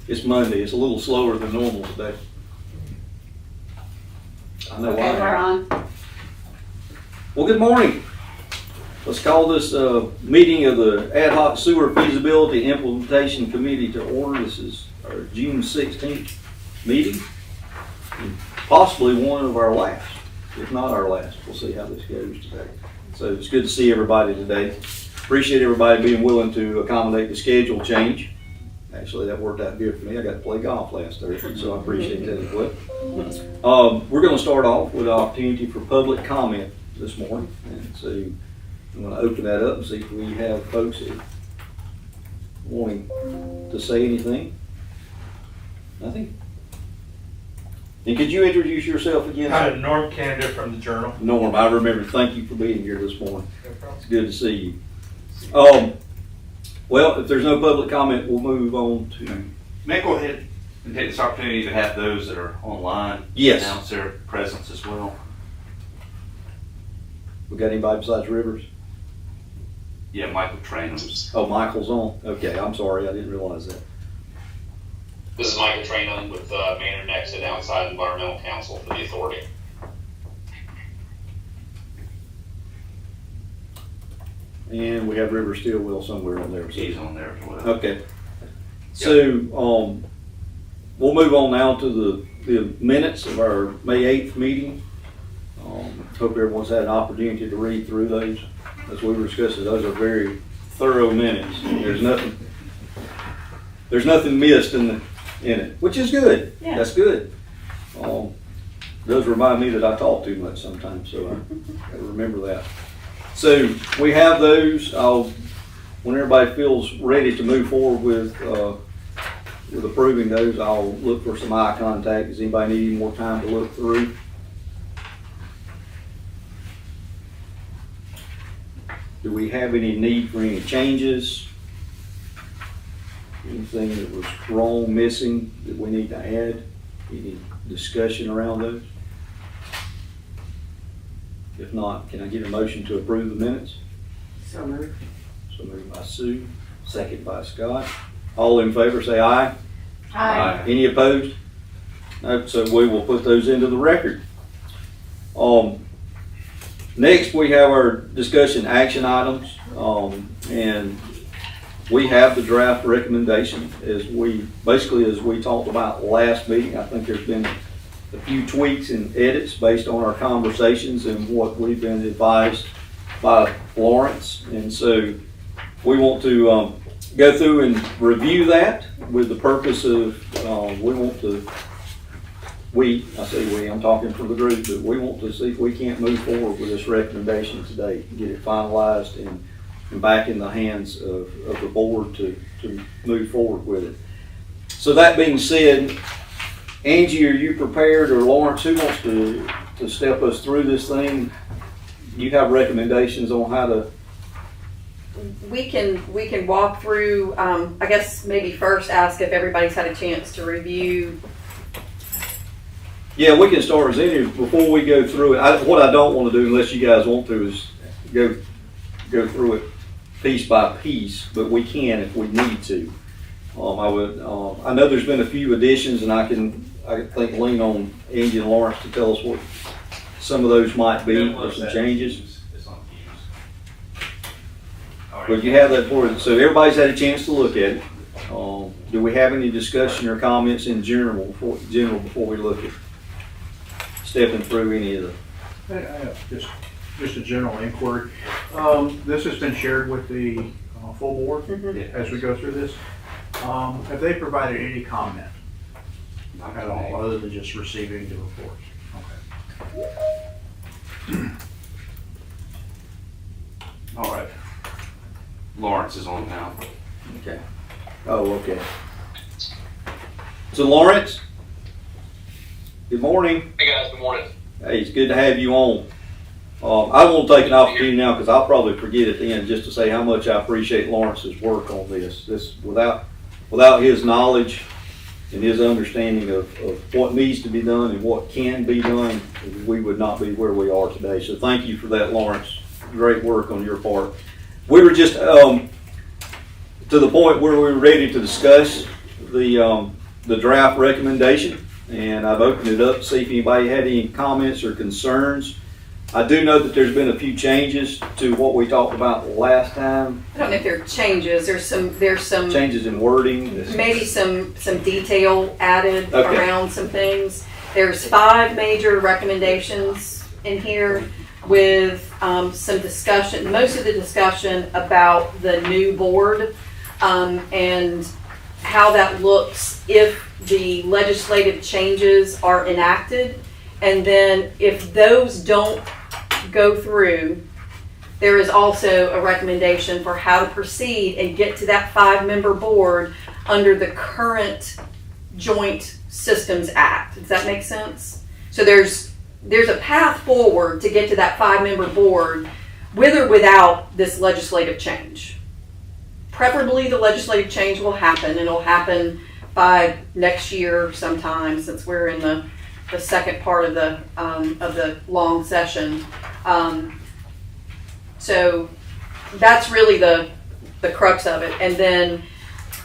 It's Monday. It's a little slower than normal today. I know Okay, why. we're on. Well, good morning. Let's call this meeting of the Ad Hoc Sewer Feasibility Implementation Committee to order. This is our June 16th meeting, and possibly one of our last, if not our last. We'll see how this goes today. So it's good to see everybody today. Appreciate everybody being willing to accommodate the schedule change. Actually, that worked out good for me. I got to play golf last Thursday, so I appreciate that as well. We're going to start off with an opportunity for public comment this morning, and so I'm going to open that up and see if we have folks that wanting to say anything. Nothing? And could you introduce yourself again? Hi, Norm Canada from the Journal. Norm, I remember. Thank you for being here this morning. It's good to see you. Well, if there's no public comment, we'll move on to... May I go ahead and take this opportunity to have those that are online Yes. announce their presence as well? We got anybody besides Rivers? Yeah, Michael Trainums. Oh, Michael's on. Okay, I'm sorry. I didn't realize that. This is Michael Trainum with Maynard Exit Outside Environmental Council for the Authority. And we have River Stillwell somewhere on there. He's on there as well. Okay. So we'll move on now to the minutes of our May 8th meeting. Hope everyone's had an opportunity to read through those. As we were discussing, those are very thorough minutes. There's nothing missed in it, which is good. Yeah. That's good. Does remind me that I talk too much sometimes, so I gotta remember that. So we have those. When everybody feels ready to move forward with approving those, I'll look for some eye contact. Does anybody need any more time to look through? Do we have any need for any changes? Anything that was wrong, missing, that we need to add? Any discussion around those? If not, can I get a motion to approve the minutes? So moved. So moved by Sue, second by Scott. All in favor say aye. Aye. Any opposed? No, so we will put those into the record. Next we have our discussion action items, and we have the draft recommendation as we talked about last meeting. I think there's been a few tweaks and edits based on our conversations and what we've been advised by Lawrence. And so we want to go through and review that with the purpose of, I say we, I'm talking for the group, but we want to see if we can't move forward with this recommendation today, get it finalized and back in the hands of the board to move forward with it. So that being said, Angie, are you prepared, or Lawrence, who wants to step us through this thing? You have recommendations on how to? We can walk through, I guess maybe first ask if everybody's had a chance to review. Yeah, we can start as any, before we go through it. What I don't want to do, unless you guys want to, is go through it piece by piece, but we can if we need to. I know there's been a few additions, and I think lean on Angie and Lawrence to tell us what some of those might be, or some changes. It's on Teams. But you have that for it, so everybody's had a chance to look at it. Do we have any discussion or comments in general before we look at stepping through any of the? I have just a general inquiry. This has been shared with the full board as we go through this. Have they provided any comment at all, other than just receiving the reports? Okay. All right. Lawrence is on now. Okay. Oh, okay. So Lawrence, good morning. Hey guys, good morning. Hey, it's good to have you on. I want to take an opportunity now, because I'll probably forget at the end, just to say how much I appreciate Lawrence's work on this. Without his knowledge and his understanding of what needs to be done and what can be done, we would not be where we are today. So thank you for that, Lawrence. Great work on your part. We were just to the point where we were ready to discuss the draft recommendation, and I've opened it up to see if anybody had any comments or concerns. I do know that there's been a few changes to what we talked about last time, I don't know if there are changes, there's some changes in wording. maybe some detail added Okay. around some things. There's 5 major recommendations in here with some discussion, most of the discussion about the new board and how that looks if the legislative changes are enacted. And then if those don't go through, there is also a recommendation for how to proceed and get to that 5-member board under the current Joint Systems Act. Does that make sense? So there's a path forward to get to that 5-member board with or without this legislative change. Preferably the legislative change will happen, and it'll happen by next year sometime, since we're in the second part of the long session. So that's really the crux of it. And then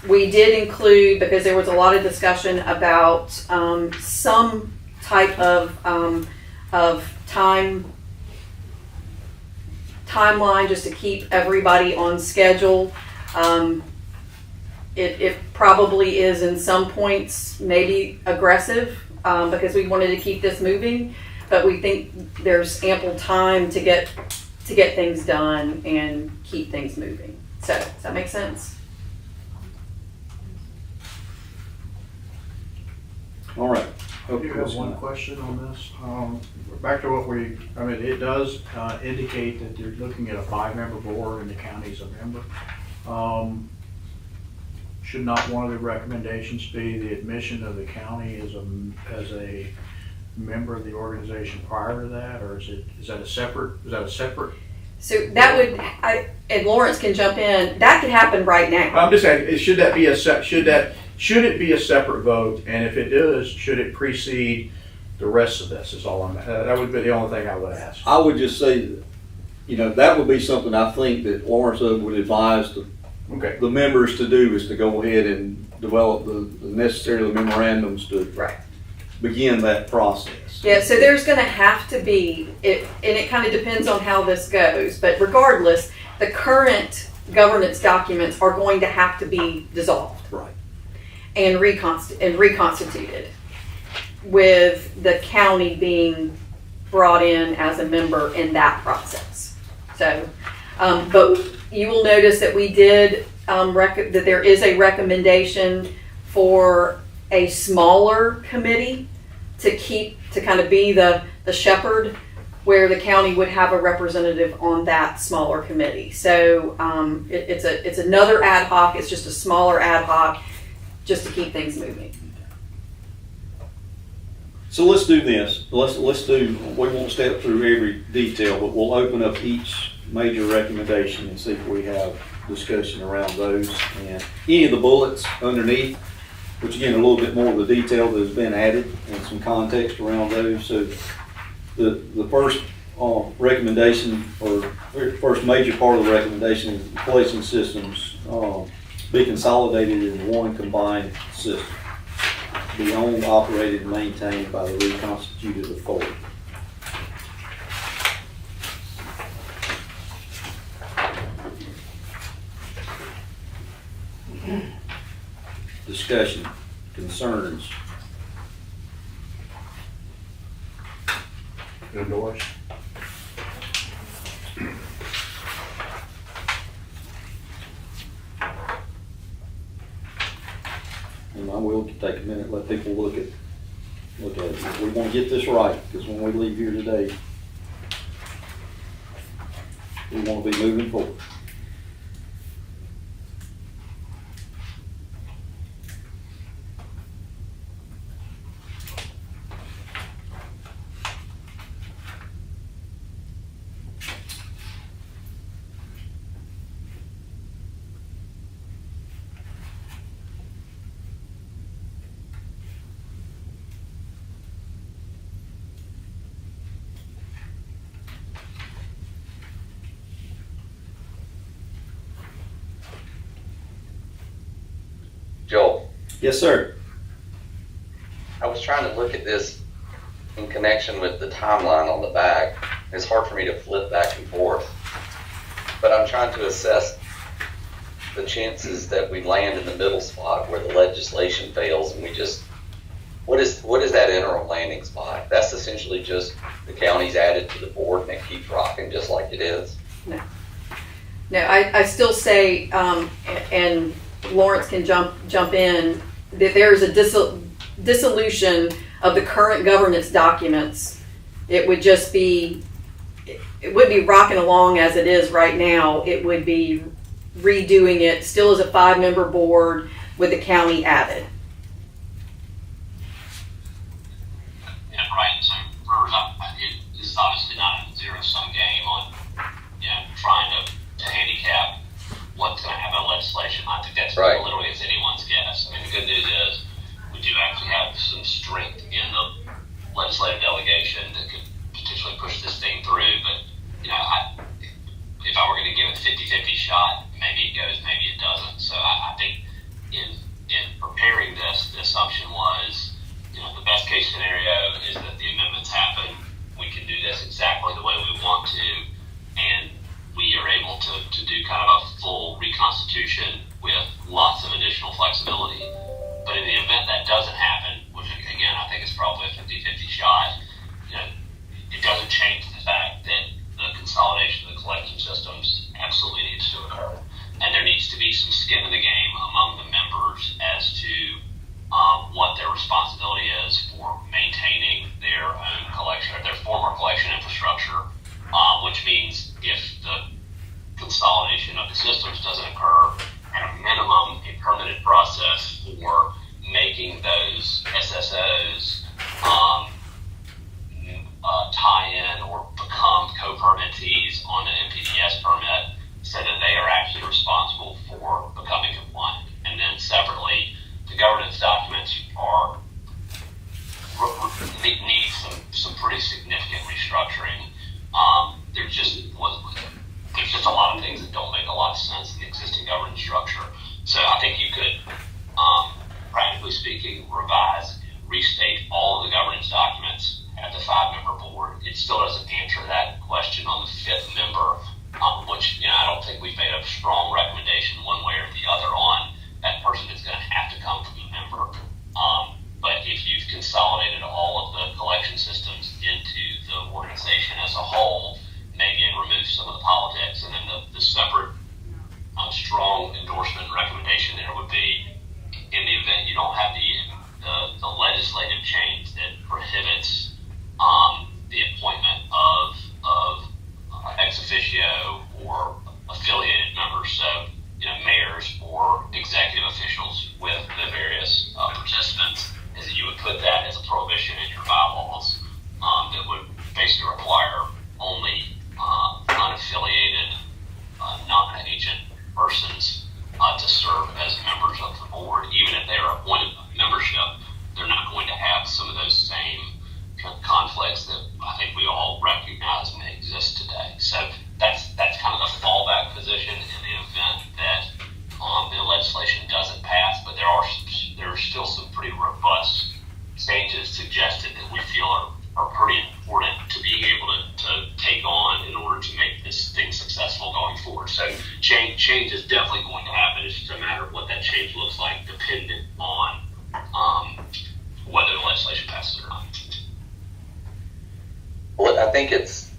we did include, because there was a lot of discussion about some type of timeline just to keep everybody on schedule. It probably is in some points maybe aggressive because we wanted to keep this moving, but we think there's ample time to get things done and keep things moving. So does that make sense? All right. I do have one question on this. Back to what it does indicate that they're looking at a 5-member board and the county's a member. Should not one of the recommendations be the admission of the county as a member of the organization prior to that, or is that a separate? So that would, and Lawrence can jump in, that could happen right now. I'm just saying, should it be a separate vote, and if it does, should it precede the rest of this? Is all that would be the only thing I would ask. I would just say, that would be something I think that Lawrence would advise the members to do, is to go ahead and develop the necessary memorandums to begin that process. Yeah, so there's going to have to be, and it kind of depends on how this goes, but regardless, the current governance documents are going to have to be dissolved. Right. And reconstituted, with the county being brought in as a member in that process. So, but you will notice that we did, that there is a recommendation for a smaller committee to kind of be the shepherd, where the county would have a representative on that smaller committee. So it's another ad hoc, it's just a smaller ad hoc, just to keep things moving. So let's do this. Let's do, we won't step through every detail, but we'll open up each major recommendation and see if we have discussion around those. And any of the bullets underneath, which again, a little bit more of the detail that has been added and some context around those. So the first recommendation, or first major part of the recommendation, is policing systems be consolidated in one combined system, be owned, operated, and maintained by the reconstituted authority. Discussion, concerns. Endorse. And I will take a minute, let people look at it. We want to get this right, because when we leave here today, we want to be moving forward. Joel, Yes, sir. I was trying to look at this in connection with the timeline on the back. It's hard for me to flip back and forth, but I'm trying to assess the chances that we land in the middle spot where the legislation fails and we just, what is that interim landing spot? That's essentially just the county's added to the board and it keeps rocking just like it is. No, I still say, and Lawrence can jump in, that there's a dissolution of the current governance documents. It would just be, it would be rocking along as it is right now. It would be redoing it still as a 5-member board with the county added. Yeah, right. So it is obviously not a zero-sum game on, trying to handicap what's going to happen in legislation. I think that's right. Literally as anyone's guess. I mean, the good news is we do actually have some strength in the legislative delegation that could potentially push this thing through. But, if I were going to give it a 50-50 shot, maybe it goes, maybe it doesn't. So I think in preparing this, the assumption was, the best case scenario is that the amendments happen. We can do this exactly the way we want to, and we are able to do kind of a full reconstitution with lots of additional flexibility. But in the event that doesn't happen, which again, I think is probably a 50-50 shot, it doesn't change the fact that the consolidation of the collection systems absolutely needs to occur. And there needs to be some skin in the game among the members as to what their responsibility is for maintaining their own collection, or their former collection infrastructure, which means if the consolidation of the systems doesn't occur, at a minimum, a permanent process for making those SSOs tie in or become co-permittees on the MPDS permit so that they are actually responsible for becoming compliant. And then separately, the governance documents need some pretty significant restructuring. There's just a lot of things that don't make a lot of sense in the existing governance structure. So I think you could, practically speaking, revise, restate all of the governance documents at the 5-member board. It still doesn't answer that question on the 5th member, which I don't think we've made a strong recommendation one way or the other on. That person is going to have to come from a member. But if you've consolidated all of the collection systems into the organization as a whole, maybe it removes some of the politics. And then the separate strong endorsement recommendation there would be, in the event you don't have the legislative change that prohibits the appointment of ex officio or affiliated members, so mayors or executive officials with the various participants, is that you would put that as a prohibition in your bylaws that would basically require only unaffiliated, non-agent persons to serve as members of the board. Even if they are appointed by membership, they're not going to have some of those same conflicts that I think we all recognize may exist today. So that's kind of the fallback position in the event that the legislation doesn't pass. But there are still some pretty robust changes suggested that we feel are pretty important to being able to take on in order to make this thing successful going forward. So change is definitely going to happen. It's just a matter of what that change looks like, dependent on whether the legislation passes or not. Well, I think this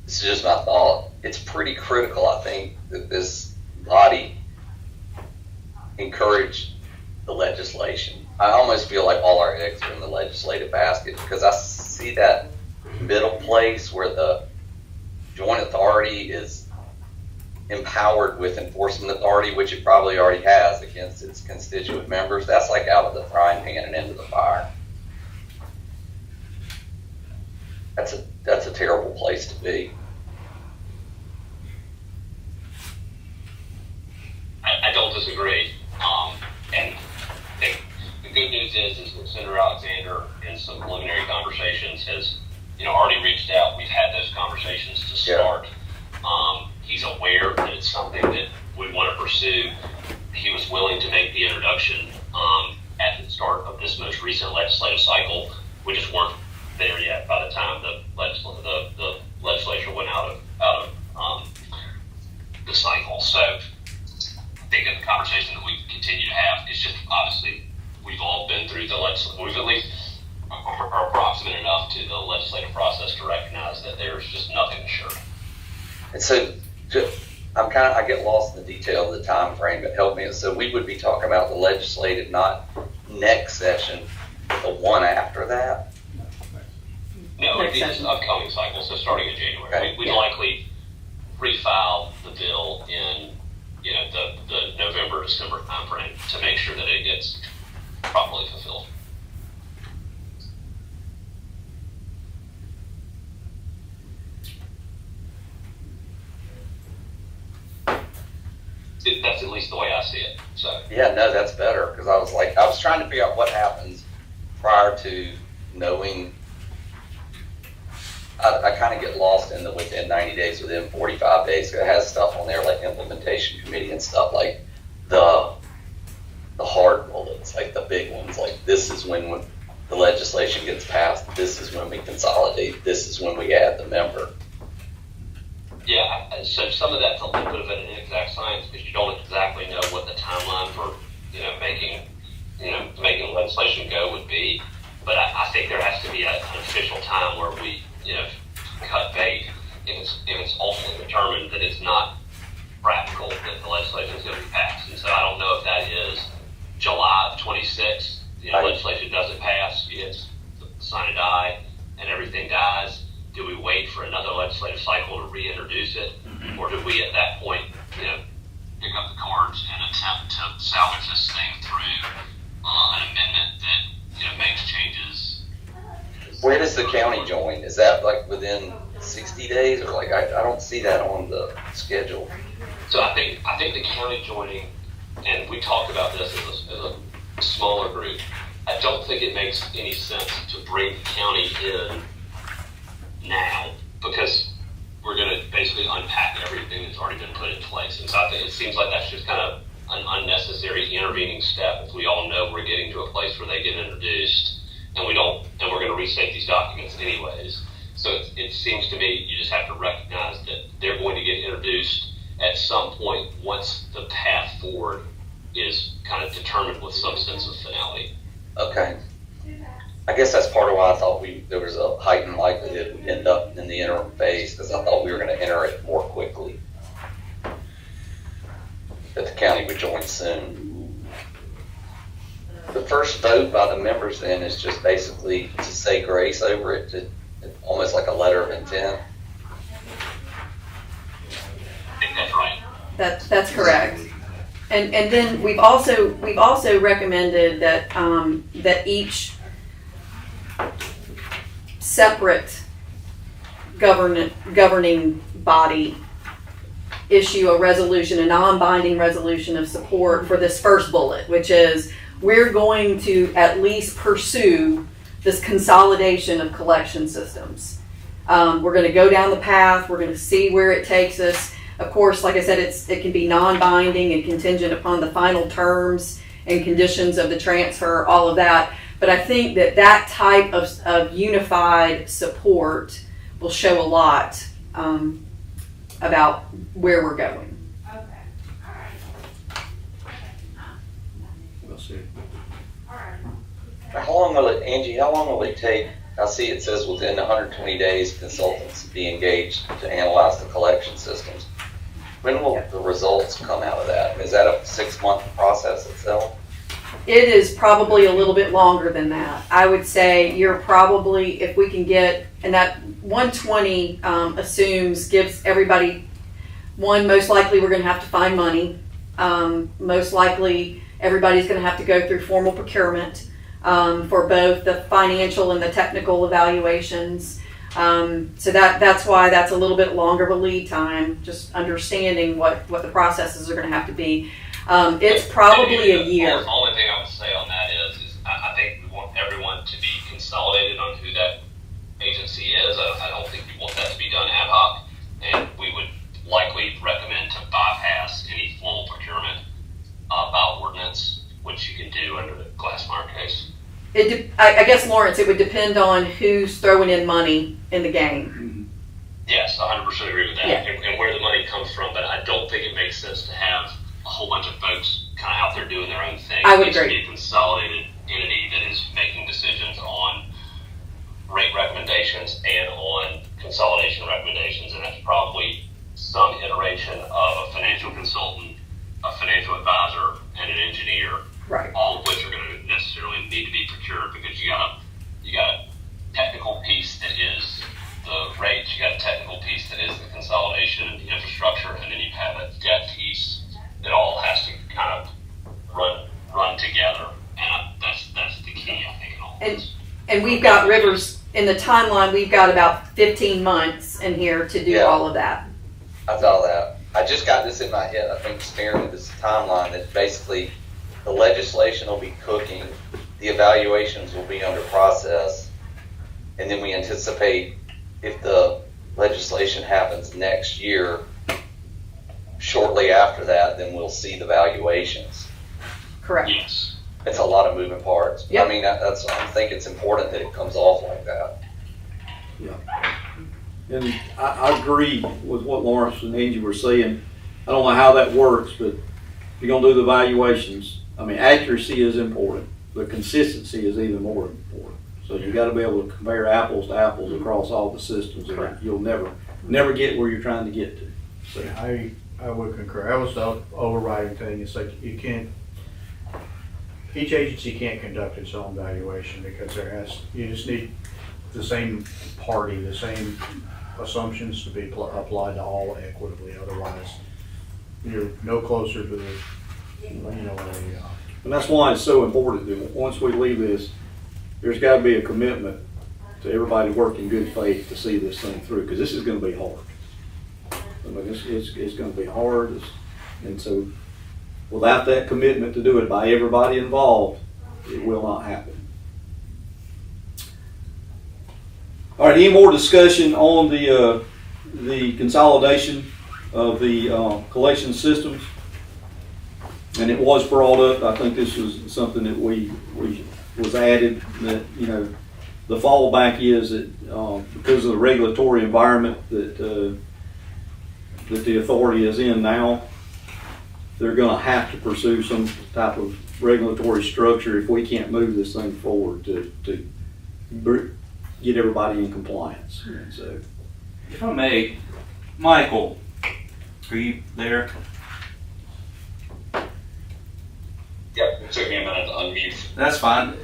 is just my thought. It's pretty critical, I think, that this body encourage the legislation. I almost feel like all our eggs are in the legislative basket because I see that middle place where the joint authority is empowered with enforcement authority, which it probably already has against its constituent members. That's like out of the frying pan and into the fire. That's a terrible place to be. I don't disagree. And the good news is that Senator Alexander, in some preliminary conversations, has already reached out. We've had those conversations to start. He's aware that it's something that we want to pursue. He was willing to make the introduction start of this most recent legislative cycle. We just weren't there yet by the time the legislature went out of the cycle. So I think that the conversation that we continue to have is just obviously we've all been through the we've at least are approximate enough to the legislative process to recognize that there's just nothing assured. And so, I get lost in the detail of the time frame, but help me. So we would be talking about the legislative, not next session, the one after that? No, it'd Next be this session. upcoming cycle, so starting in January. Okay. We'd likely refile the bill in, the November, December timeframe to make sure that it gets properly fulfilled. That's at least the way I see it, so. Yeah, no, that's better, because I was trying to figure out what happens prior to knowing. I kind of get lost in the within 90 days, within 45 days. It has stuff on there like implementation committee and stuff like the hard bullets, like the big ones, like this is when the legislation gets passed, this is when we consolidate, this is when we add the member. Yeah, so some of that's a little bit of an inexact science because you don't exactly know what the timeline for, making legislation go would be. But I think there has to be an official time where we, cut bait if it's ultimately determined that it's not practical that the legislation is going to be passed. And so I don't know if that is July of 26, legislation doesn't pass, it's sign and die, and everything dies. Do we wait for another legislative cycle to reintroduce it, or do we at that point, pick up the cards and attempt to salvage this thing through an amendment that makes changes? Where does the county join? Is that like within 60 days, or like I don't see that on the schedule? So I think the county joining, and we talked about this as a smaller group. I don't think it makes any sense to bring the county in now because we're going to basically unpack everything that's already been put in place. And so I think it seems like that's just kind of an unnecessary intervening step. If we all know we're getting to a place where they get introduced and we're going to restate these documents anyways. So it seems to me you just have to recognize that they're going to get introduced at some point once the path forward is kind of determined with some sense of finality. Okay. I guess that's part of why I thought there was a heightened likelihood we'd end up in the interim phase, because I thought we were going to enter it more quickly. That the county would join soon. The first vote by the members then is just basically to say grace over it, almost like a letter of intent. I think that's right. That's correct. And then we've also recommended that that each separate governing body issue a resolution, a non-binding resolution of support for this first bullet, which is we're going to at least pursue this consolidation of collection systems. We're going to go down the path. We're going to see where it takes us. Of course, like I said, it can be non-binding and contingent upon the final terms and conditions of the transfer, all of that. But I think that type of unified support will show a lot about where we're going. We'll see. How long will it take? I see it says within 120 days consultants be engaged to analyze the collection systems. When will the results come out of that? Is that a 6-month process itself? It is probably a little bit longer than that. I would say you're probably, if we can get, and that 120 gives everybody, most likely we're going to have to find money. Most likely everybody's going to have to go through formal procurement for both the financial and the technical evaluations. So that's why that's a little bit longer of a lead time, just understanding what the processes are going to have to be. It's probably a year. The only thing I would say on that is I think we want everyone to be consolidated on who that agency is. I don't think we want that to be done ad hoc, and we would likely recommend to bypass any formal procurement by ordinance, which you can do under the Glassmeyer case. I guess, Lawrence, it would depend on who's throwing in money in the game. Yes, 100% agree with that, Yeah. and where the money comes from, but I don't think it makes sense to have a whole bunch of folks kind of out there doing their own thing. I would It should agree. be a consolidated entity that is making decisions on rate recommendations and on consolidation recommendations, and that's probably some iteration of a financial consultant, a financial advisor, and an engineer, Right. all of which are going to necessarily need to be procured because you got a technical piece that is the rates, you got a technical piece that is the consolidation and the infrastructure, and then you have a debt piece that all has to kind of run together, and that's the key, I think, in all And- this. And we've got Rivers, in the timeline, we've got about 15 months in here to do Yeah. all of that. I saw that. I just got this in my head. I think staring at this timeline that basically the legislation will be cooking, the evaluations will be under process, and then we anticipate if the legislation happens next year, shortly after that, then we'll see the valuations. Correct. Yes. It's a lot of moving parts. Yep. I mean, I think it's important that it comes off like that. And I agree with what Lawrence and Angie were saying. I don't know how that works, but if you're gonna do the evaluations, I mean, accuracy is important, but consistency is even more important. So you gotta be able to compare apples to apples across all the systems, or Correct. you'll never get where you're trying to get to. So, I would concur. That was the overriding thing. It's like you can't, each agency can't conduct its own valuation because you just need the same party, the same assumptions to be applied to all equitably. Otherwise, you're no closer to the, and that's why it's so important that once we leave this, there's gotta be a commitment to everybody working in good faith to see this thing through, because this is gonna be hard. I mean, it's gonna be hard, and so without that commitment to do it by everybody involved, it will not happen. All right, any more discussion on the consolidation of the collection systems? And it was brought up, I think this was something that we was added, that, the fallback is that because of the regulatory environment that the authority is in now, they're gonna have to pursue some type of regulatory structure if we can't move this thing forward to get everybody in compliance. And so, If I may, Michael, are you there? Yep, it took me a minute to unmute. That's fine.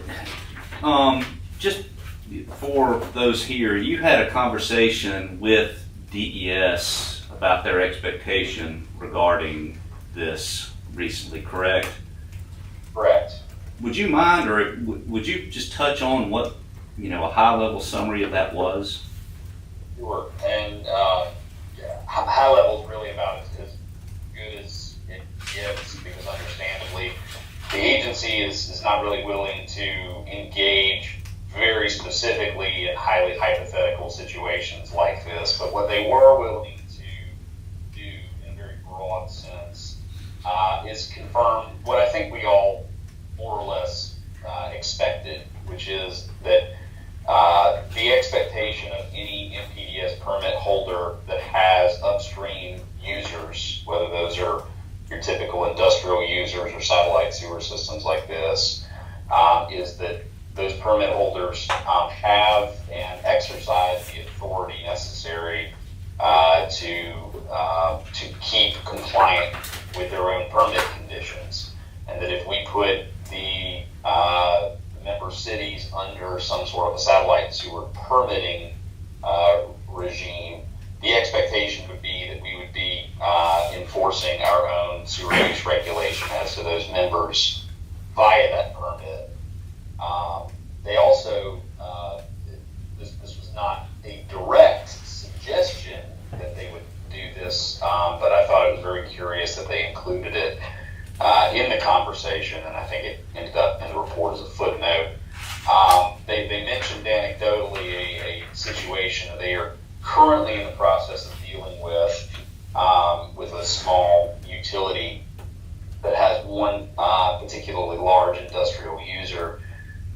Just for those here, you had a conversation with DES about their expectation regarding this recently, correct? Correct. Would you mind, or would you just touch on what, a high-level summary of that was? Sure, and high level is really about as good as it gets, because understandably, the agency is not really willing to engage very specifically in highly hypothetical situations like this, but what they were willing to do in a very broad sense is confirm what I think we all more or less expected, which is that the expectation of any MPDS permit holder that has upstream users, whether those are your typical industrial users or satellite sewer systems like this, is that those permit holders have and exercise the authority necessary to keep compliant with their own permit conditions, and that if we put the member cities under some sort of a satellite sewer permitting regime, the expectation would be that we would be enforcing our own sewer use regulation as to those members via that permit. They also, this was not a direct suggestion that they would do this, but I thought it was very curious that they included it in the conversation, and I think it ended up in the report as a footnote. They mentioned anecdotally a situation that they are currently in the process of dealing with a small utility that has one particularly large industrial user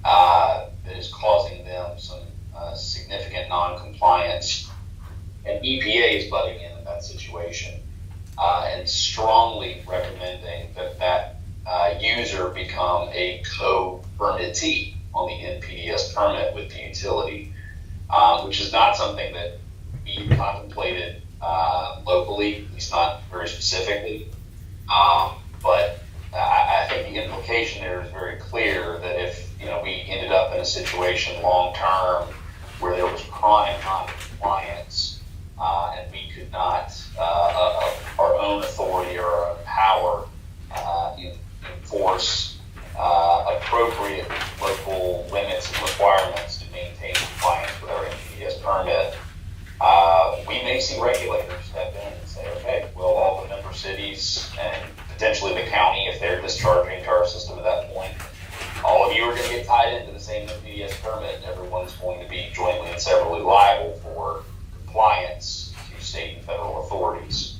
that is causing them some significant non-compliance, and EPA is butting in that situation and strongly recommending that user become a co-permittee on the NPDES permit with the utility, which is not something that we contemplated locally, at least not very specifically. But I think the implication there is very clear that if we ended up in a situation long term where there was chronic non-compliance and we could not, of our own authority or our own power, enforce appropriate local limits and requirements to maintain compliance with our NPDES permit, we may see regulators step in and say, okay, well, all the member cities and potentially the county, if they're discharging to our system at that point, all of you are going to get tied into the same NPDES permit, and everyone's going to be jointly and severally liable for compliance to state and federal authorities.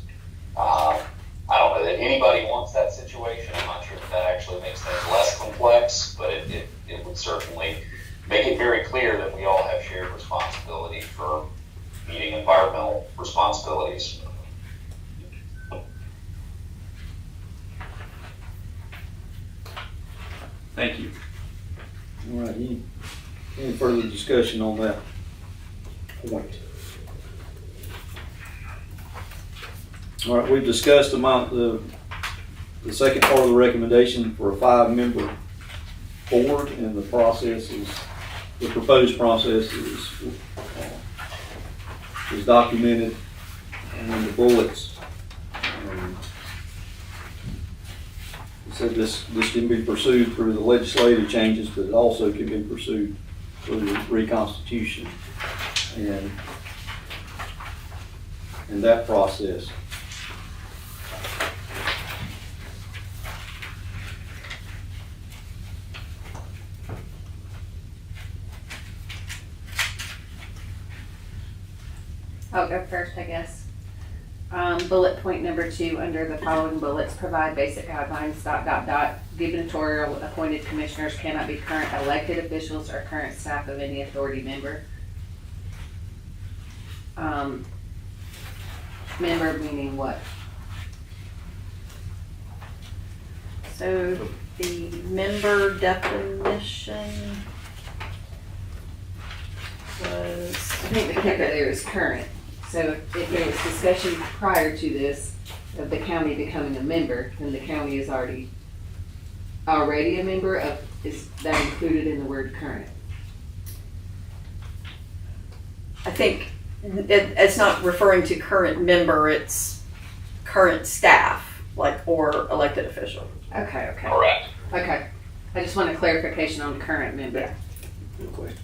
I don't know that anybody wants that situation. I'm not sure that actually makes things less complex, but it would certainly make it very clear that we all have shared responsibility for meeting environmental responsibilities. Thank you. All right, any further discussion on that point? All right, we've discussed the second part of the recommendation for a 5-member board, and the proposed process is documented in the bullets. It said this can be pursued through the legislative changes, but it also can be pursued through the reconstitution and that process. I'll go first, I guess. Bullet point number 2, under the following bullets, provide basic guidelines, ... Gubernatorial appointed commissioners cannot be current elected officials or current staff of any authority member. Member meaning what? So the member definition was, I think the kicker there is current. So if there was discussion prior to this of the county becoming a member, then the county is already a member of, is that included in the word current? I think it's not referring to current member, it's current staff, or elected official. Okay. Correct. Okay. I just want a clarification on current member. Yeah. Good question.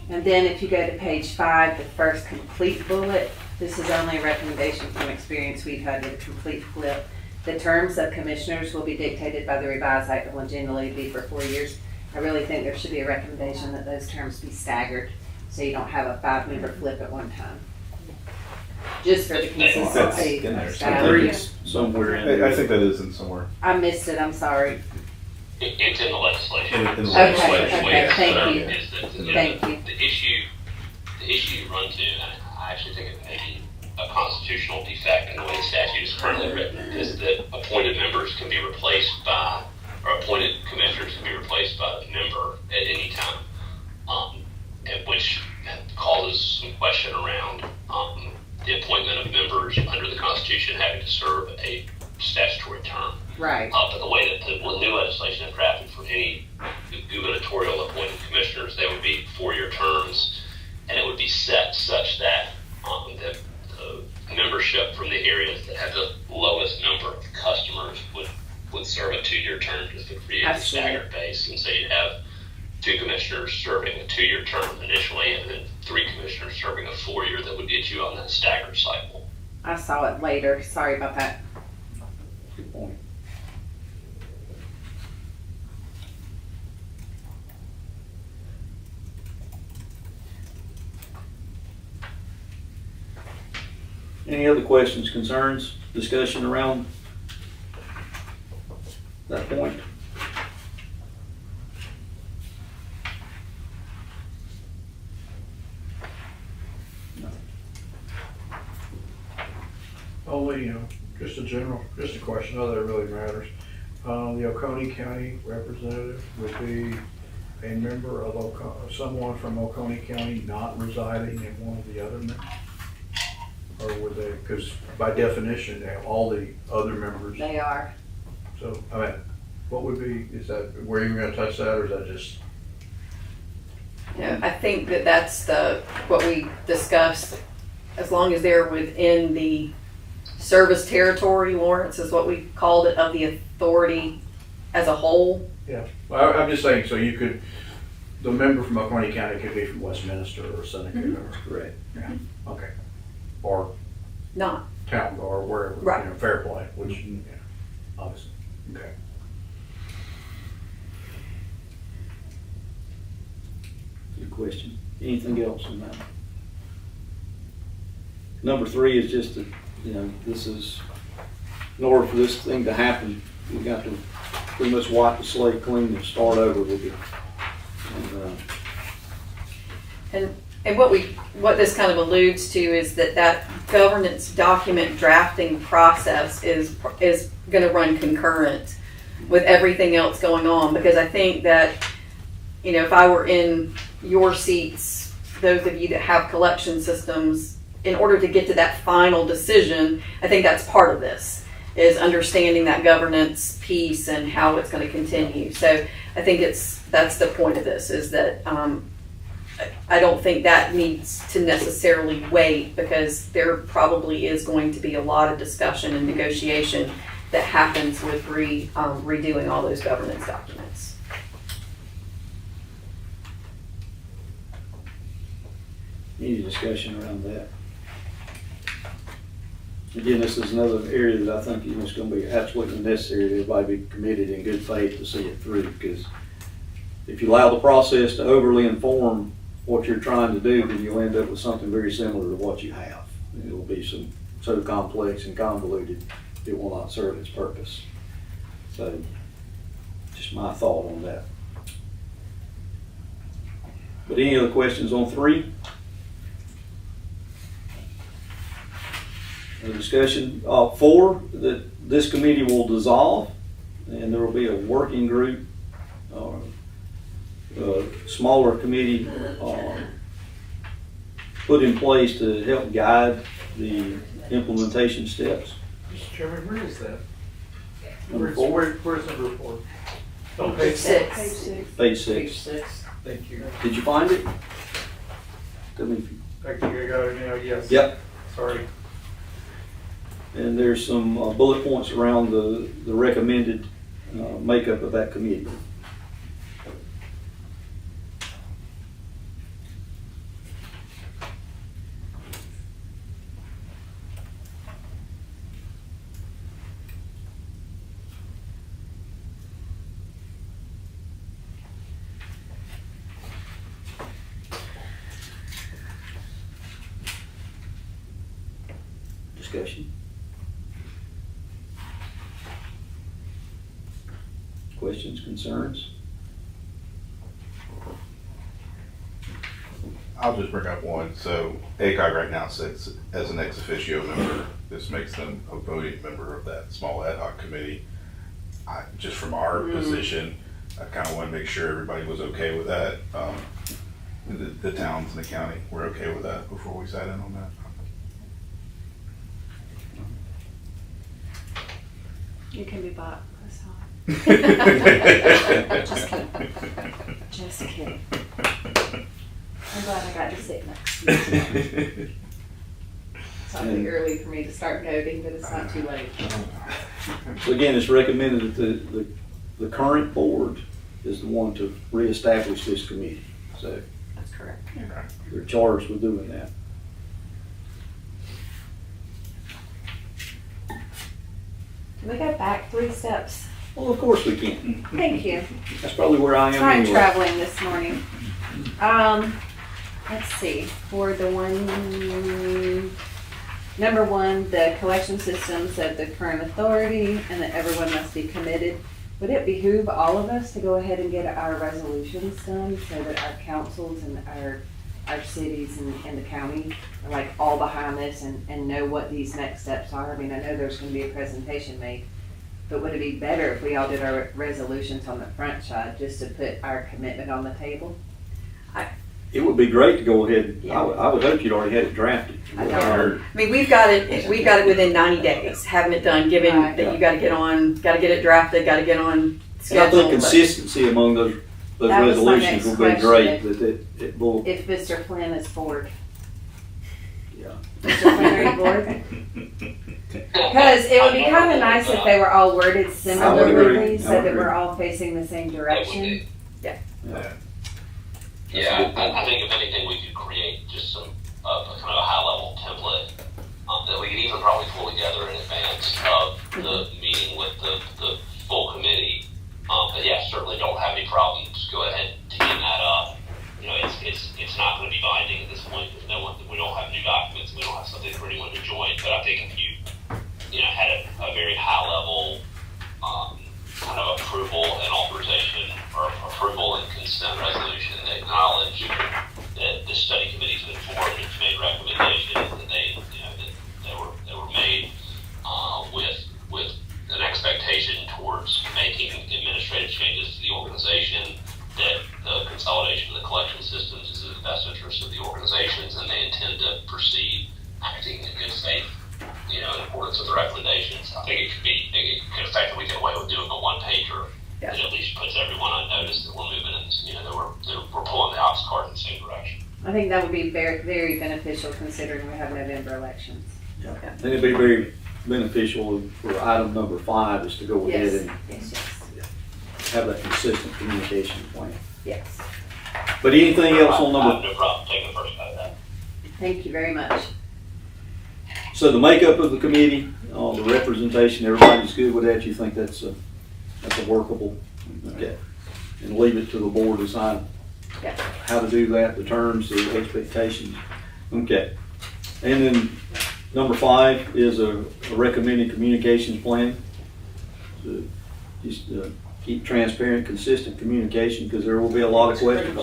And then if you go to page 5, the first complete bullet, this is only a recommendation from experience we've had with a complete flip. The terms of commissioners will be dictated by the revised act and will generally be for 4 years. I really think there should be a recommendation that those terms be staggered, so you don't have a 5-member flip at one time. Just for the consistency in there of somewhere. style. Somewhere in there. I think that is in somewhere. I missed it, I'm sorry. It's in the legislation. In the Okay, legislation. okay, thank you. Is that, Thank you. The issue you run to, and I actually think it may be a constitutional defect in the way the statute is currently written, is that appointed members can be replaced by, or appointed commissioners can be replaced by the member at any time, and which causes some question around the appointment of members under the Constitution having to serve a statutory term. Right. But the way that the new legislation is drafted for any gubernatorial appointed commissioners, they would be 4-year terms, and it would be set such that the membership from the areas that have the lowest number of customers would serve a 2-year term, just to create a staggered base. And so you'd have 2 commissioners serving a 2-year term initially, and then 3 commissioners serving a 4-year that would get you on that staggered cycle. I saw it later, sorry about that. Good point. Any other questions, concerns, discussion around that point? Only, just a question, not that it really matters. The Oconee County representative would be a member of someone from Oconee County not residing in one of the other members? Or would they, because by definition, they have all the other members, They are. so, I mean, what would be, is that, we're even gonna touch that, or is that just? Yeah, I think that that's what we discussed, as long as they're within the service territory, Lawrence is what we called it, of the authority as a whole. Yeah, well, I'm just saying, so you could, the member from Oconee County could be from Westminster or Seneca, or, Correct. yeah, okay. Or Not, town, or wherever, Right. fair play, which, yeah, obviously, okay. Good question. Anything else on that? Number 3 is just that, this is, in order for this thing to happen, we got to pretty much wipe the slate clean and start over with it. and what this kind of alludes to is that governance document drafting process is gonna run concurrent with everything else going on, because I think that, if I were in your seats, those of you that have collection systems, in order to get to that final decision, I think that's part of this, is understanding that governance piece and how it's going to continue. So I think that's the point of this, is that I don't think that needs to necessarily wait, because there probably is going to be a lot of discussion and negotiation that happens with redoing all those governance documents. Any discussion around that? Again, this is another area that I think is going to be absolutely necessary that everybody be committed in good faith to see it through, because if you allow the process to overly inform what you're trying to do, then you'll end up with something very similar to what you have. And it'll be so complex and convoluted, it will not serve its purpose. So, just my thought on that. But any other questions on 3? A discussion. 4, that this committee will dissolve, and there will be a working group, a smaller committee put in place to help guide the implementation steps. Mr. Chairman, where is that? Number 4, Where's number 4? Oh, Page 6. page 6. Thank you. Did you find it? Tell me if you- I think I got it now, yes. Yep. Sorry. And there's some bullet points around the recommended makeup of that committee. Discussion? Questions, concerns? I'll just bring up one. So ACOG right now sits as an ex officio member. This makes them a voting member of that small ad hoc committee. Just from our position, I kind of want to make sure everybody was okay with that. The towns and the county were okay with that before we sat in on that. You can be bought, that's all. Just kidding. Just kidding. I'm glad I got to sit next to you. It's probably early for me to start voting, but it's not too late. So again, it's recommended that the current board is the one to reestablish this committee. So That's correct. they're charged with doing that. Can we go back 3 steps? Well, of course we can. Thank you. That's probably where I am Time anyway. traveling this morning. Let's see, for the one, Number one, the collection systems of the current authority and that everyone must be committed. Would it behoove all of us to go ahead and get our resolutions done so that our councils and our cities and the county are like all behind this and know what these next steps are? I mean, I know there's gonna be a presentation made, but would it be better if we all did our resolutions on the front side just to put our commitment on the table? It would be great to go ahead, Yeah. I would hope you'd already had it drafted. I know. I mean, we've got it within 90 days, having it done, given Right. that you gotta get it drafted, gotta get on And I schedule. think but- consistency among those That was my resolutions will next be great, question. that it will, If Mr. Flynn is bored. yeah. Mr. Flynn, are you bored? Because it would be kind of nice if they were all worded agree. similarly, I so would that agree. we're all facing the same direction. Yeah, I think if anything, we could create just some, kind of a high-level template that we could even probably pull together in advance of the meeting with the full committee. But yeah, certainly don't have any problem, just go ahead and teeing that up. You know, it's not gonna be binding at this point, because we don't have new documents, we don't have something for anyone to join, but I think if you know, had a very high-level, kind of approval and authorization, or approval and consent resolution that acknowledge that the study committee's been formed, it's made recommendations that they were made, with an expectation towards making administrative changes to the organization, that the consolidation of the collection systems is in the best interest of the organizations, and they intend to proceed acting in good faith, you know, in accordance with the recommendations. I think it could effectively get away with doing a one-pager that at least puts everyone on notice that we're moving in, you know, that we're pulling the ox cart in the same direction. I think that would be very, very beneficial considering we have November elections. Yeah. And it'd be very beneficial for item number 5 is to go ahead Yes, and yes, have that consistent communication plan. yes. But anything else on I number, have no problem taking the first cut of that. Thank you very much. so the makeup of the committee, the representation, everybody's good with that? You think that's a workable? Okay. And leave it to the board to decide Yeah. how to do that, the terms, the expectations. Okay. And then number 5 is a recommended communications plan. To just keep transparent, consistent communication, because there will be a lot of questions.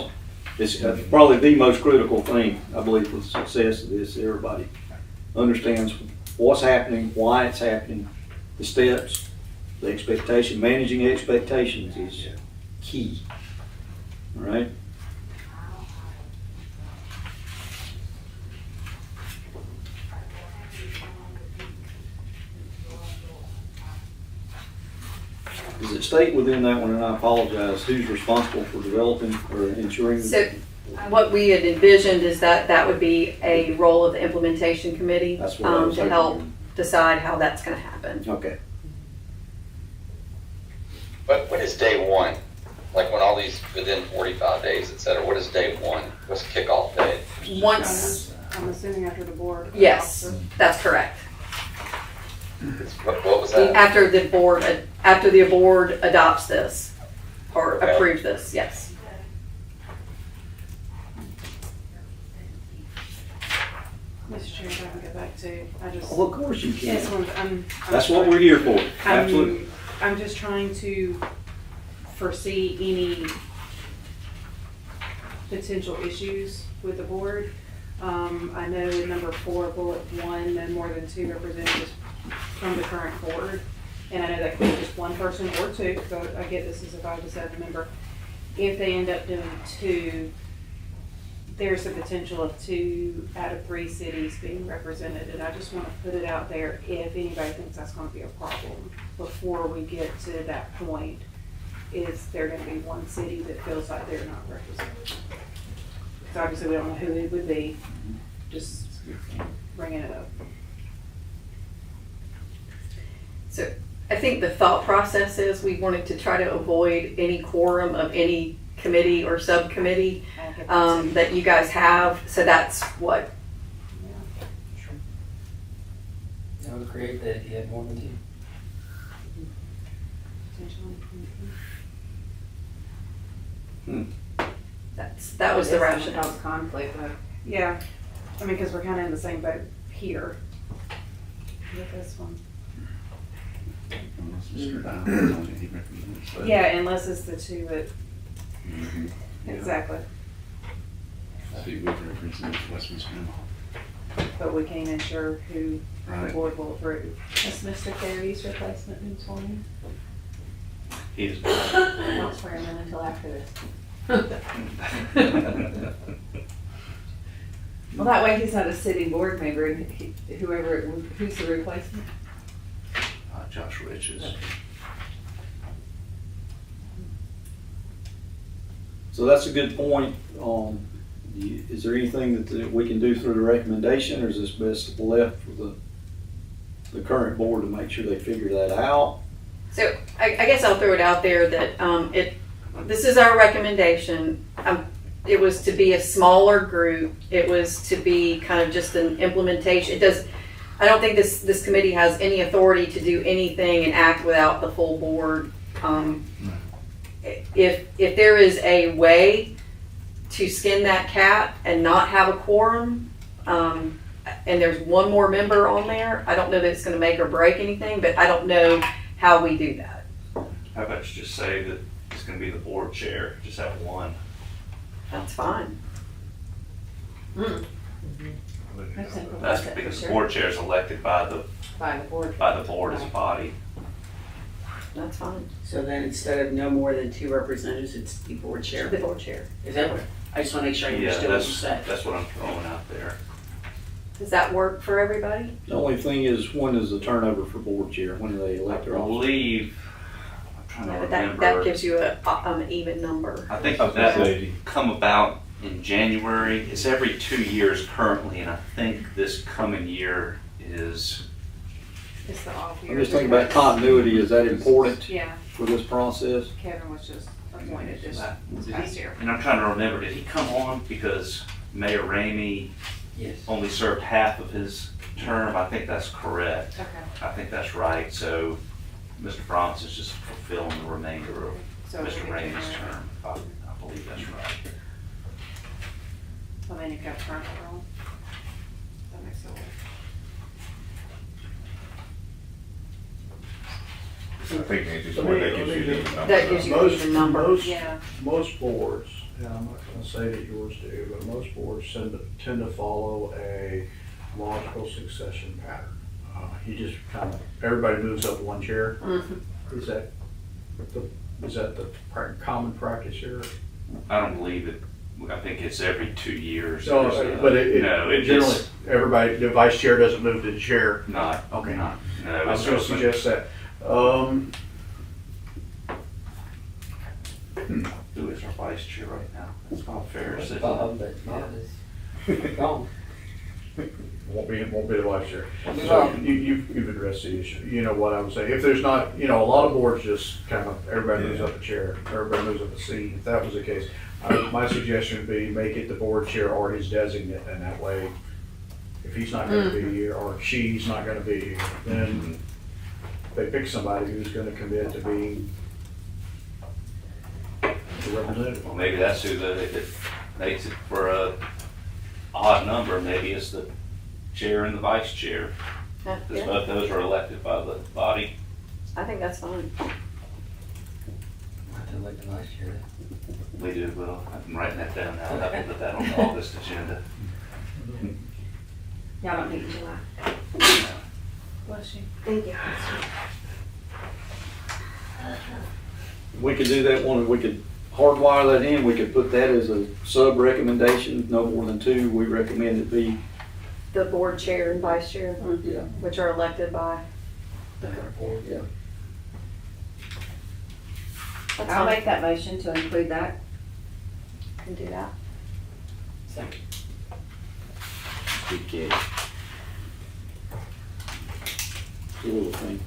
It's probably the most critical thing, I believe, for the success of this. Everybody understands what's happening, why it's happening, the steps, the expectation. Managing expectations is key. All right? Does it state within that one, and I apologize, who's responsible for developing or ensuring? So what we had envisioned is that would be a role of the implementation committee, That's what I was to help hoping. decide how that's gonna happen. Okay. But what is day one? Like when all these, within 45 days, et cetera, what is day one? What's kickoff day? Once, I'm assuming after the board. yes, that's correct. What was that? After the board adopts this, or Okay. approves this, yes. Mr. Chair, if I can go back to, I just. Well, of course you This can. one, I'm That's what we're here for. I'm- Absolutely. I'm just trying to foresee any potential issues with the board. I know in number 4, bullet 1, no more than 2 representatives from the current board. And I know that could be just one person or 2, so I get this as a 5 to 7 member. If they end up doing 2, there's the potential of 2 out of 3 cities being represented, and I just want to put it out there if anybody thinks that's going to be a problem before we get to that point. Is there going to be one city that feels like they're not represented? Because obviously we don't know who it would be, just bringing it up. So I think the thought process is we wanted to try to avoid any quorum of any committee or subcommittee that you guys have. So that's what, That would create that if you had more than 2. that was the rationale. Cause conflict, but Yeah, I mean, because we're kind of in the same boat here. with this one. Mr. Diamond, on it, he recommends, but- Yeah, unless it's the two that, Mhm. Yeah. exactly, See, we represent Westminster. but we can't ensure who the Right. board will approve. Is Mr. Carey's replacement been sworn in? He is. I'm not swearing in until after this. Well, that way he's not a sitting board member, and who's the replacement? Josh Rich is. So that's a good point. Is there anything that we can do through the recommendation, or is this best left for the current board to make sure they figure that out? So I guess I'll throw it out there that this is our recommendation. It was to be a smaller group. It was to be kind of just an implementation. I don't think this committee has any authority to do anything and act without the full board. If there is a way to skin that cat and not have a quorum, and there's one more member on there, I don't know that it's gonna make or break anything, but I don't know how we do that. How about you just say that it's gonna be the board chair, just have one. That's fine. That's because the board chair is elected by the board as a body. That's fine. So then instead of no more than 2 representatives, it's the board chair. The board chair. Is that what, I just want to make sure I Yeah, understood what you said. that's what I'm throwing out there. Does that work for everybody? The only thing is, when is the turnover for board chair? When do they I elect their officer? believe, I'm trying to Yeah, but remember. that gives you an even number. I think I was gonna that say, come about in January. It's every 2 years currently, and I think this coming year is, It's the off year. I'm just thinking about continuity. Is that important Yeah, for this process? Kevin was just appointed this Did past he- year. and I'm trying to remember, did he come on because Mayor Ramey Yes. only served half of his term? I think that's correct. Okay, I think that's right. So Mr. Bronx is just fulfilling the remainder of so we'll Mr. get Ramey's January. term. I believe that's right. Well, then you've got term control. That makes it work. I think Nancy's point, that gives you the number. That gives you an even number. Yeah. Most boards, and I'm not gonna say that yours do, but most boards tend to follow a logical succession pattern. You just kind of, everybody moves up one chair. Mhm. Is that the common practice here? I don't believe it. I think it's every 2 years. No, There's a- but no, it generally, it's everybody, the vice chair doesn't move to the chair. not. Okay. Not, no. I was it's gonna open. suggest that. Who is our vice chair right now? It's Bob Ferris. isn't it? Bob, but Bob is gone. Won't be the vice chair. Won't be So long. you've addressed the issue. You know what I would say. If there's not, a lot of boards just kind of, everybody moves up a chair, everybody moves up a seat. If that was the case, my suggestion would be make it the board chair or his designate, and that way, if he's not gonna be here, or she's not gonna be here, then they pick somebody who's gonna commit to being the representative. Well, maybe that's who if it makes it for a odd number, maybe it's the chair and the vice chair. Because Yeah, both those are elected by the body. I think that's fine. I feel like the last year. We do, well, I'm writing that down now. I can put that on the August agenda. Y'all don't meet in July. Bless you. Thank you. We could do that one, we could hardwire that in, we could put that as a sub-recommendation, no more than 2. We recommend it be, The board chair and vice chair, yeah, which are elected by. yeah. That's I'll fine. make that motion to include that. Can do that. Second. Good catch. The little things.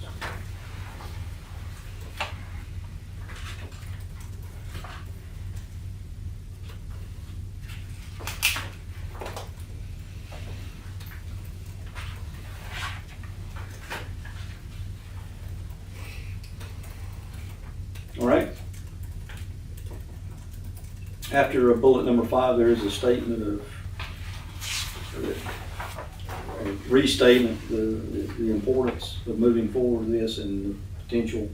All right. After bullet number 5, there is a statement of, restatement, the importance of moving forward with this and the potential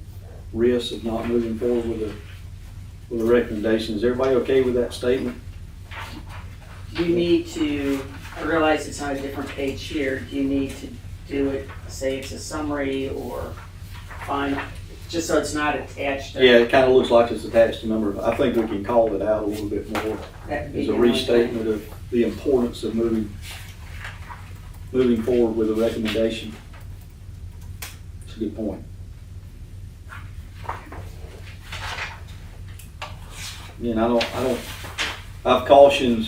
risks of not moving forward with a recommendation. Is everybody okay with that statement? Do you need to, I realize it's on a different page here, do you need to do it, say it's a summary or final, just so it's not attached to? Yeah, it kind of looks like it's attached to number. I think we can call it out a little bit more That would be as the a only restatement of the importance of moving forward with a recommendation. It's a good point. Again, I've cautioned,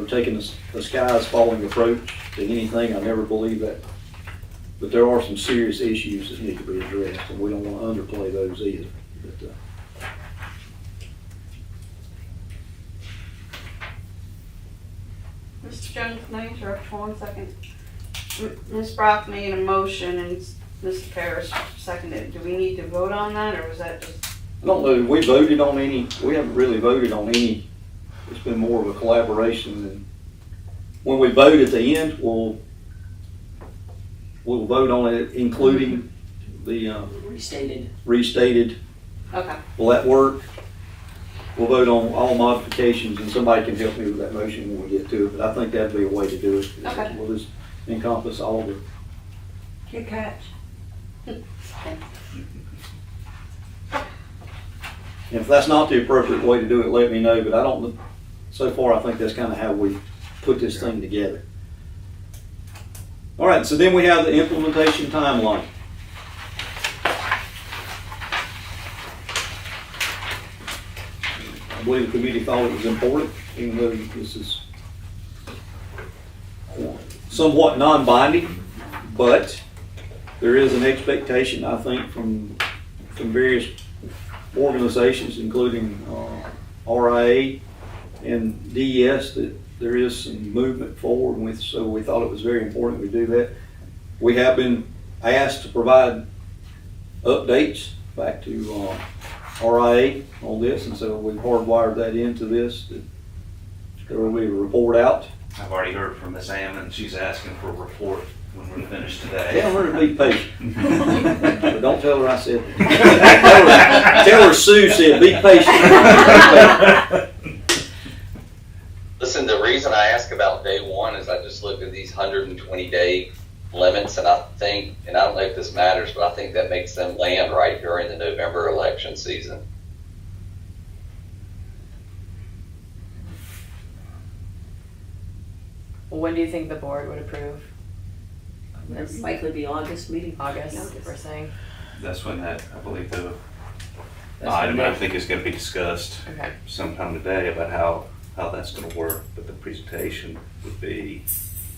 taking a skies falling approach to anything. I never believe that. But there are some serious issues that need to be addressed, and we don't want to underplay those either. But, Mr. Jones, can I interrupt for 1 second? Ms. Brock made a motion and Mr. Parrish seconded. Do we need to vote on that, or was that just? I don't know, we haven't really voted on any. It's been more of a collaboration, and when we vote at the end, we'll vote on it, including the restated. Okay. Will that work? We'll vote on all modifications, and somebody can help me with that motion when we get to it, but I think that'd be a way to do it. Okay. We'll just encompass all of it. Good catch. And if that's not the appropriate way to do it, let me know, but so far I think that's kind of how we put this thing together. All right, so then we have the implementation timeline. I believe the committee thought it was important, even though this is somewhat non-binding, but there is an expectation, I think, from various organizations, including RIA and DES, that there is some movement forward with, so we thought it was very important we do that. We have been asked to provide updates back to RIA on this, and so we've hardwired that into this. There will be a report out. I've already heard from Ms. Ammon, she's asking for a report when we're finished today. Tell her to be patient. But don't tell her I said that. Tell her Sue said be patient. Listen, the reason I ask about day one is I just looked at these 120-day limits, and I think, and I don't know if this matters, but I think that makes them land right during the November election season. Well, when do you think the board would approve? It's likely to be August meeting. August, we're saying. That's when I believe the That's item when I think is gonna be discussed Okay. sometime today about how that's gonna work, but the presentation would be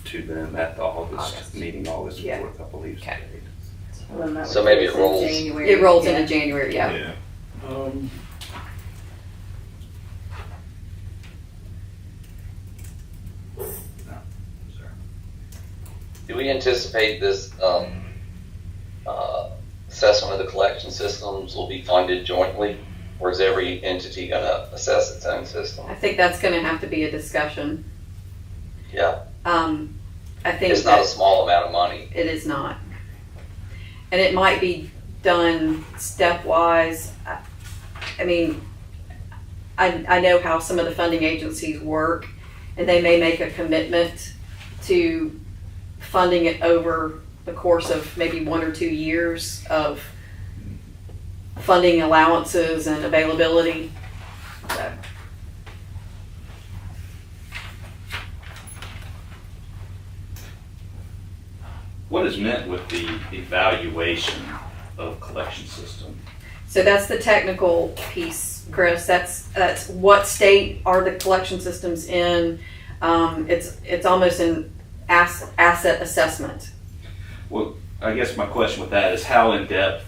to them at the August meeting, August Yeah. 4th, I believe. is the Okay. date. Well, that So would maybe be it rolls. January. It rolls Yeah. into January, yeah. Yeah. Do we anticipate this assessment of the collection systems will be funded jointly, or is every entity going to assess its own system? I think that's gonna have to be a discussion. Yeah, I think it's not a that small amount of money. it is not. And it might be done stepwise. I mean, I know how some of the funding agencies work, and they may make a commitment to funding it over the course of maybe 1 or 2 years of funding allowances and availability. So, What is meant with the evaluation of collection system? so that's the technical piece, Chris. That's what state are the collection systems in? It's almost an asset assessment. Well, I guess my question with that is how in-depth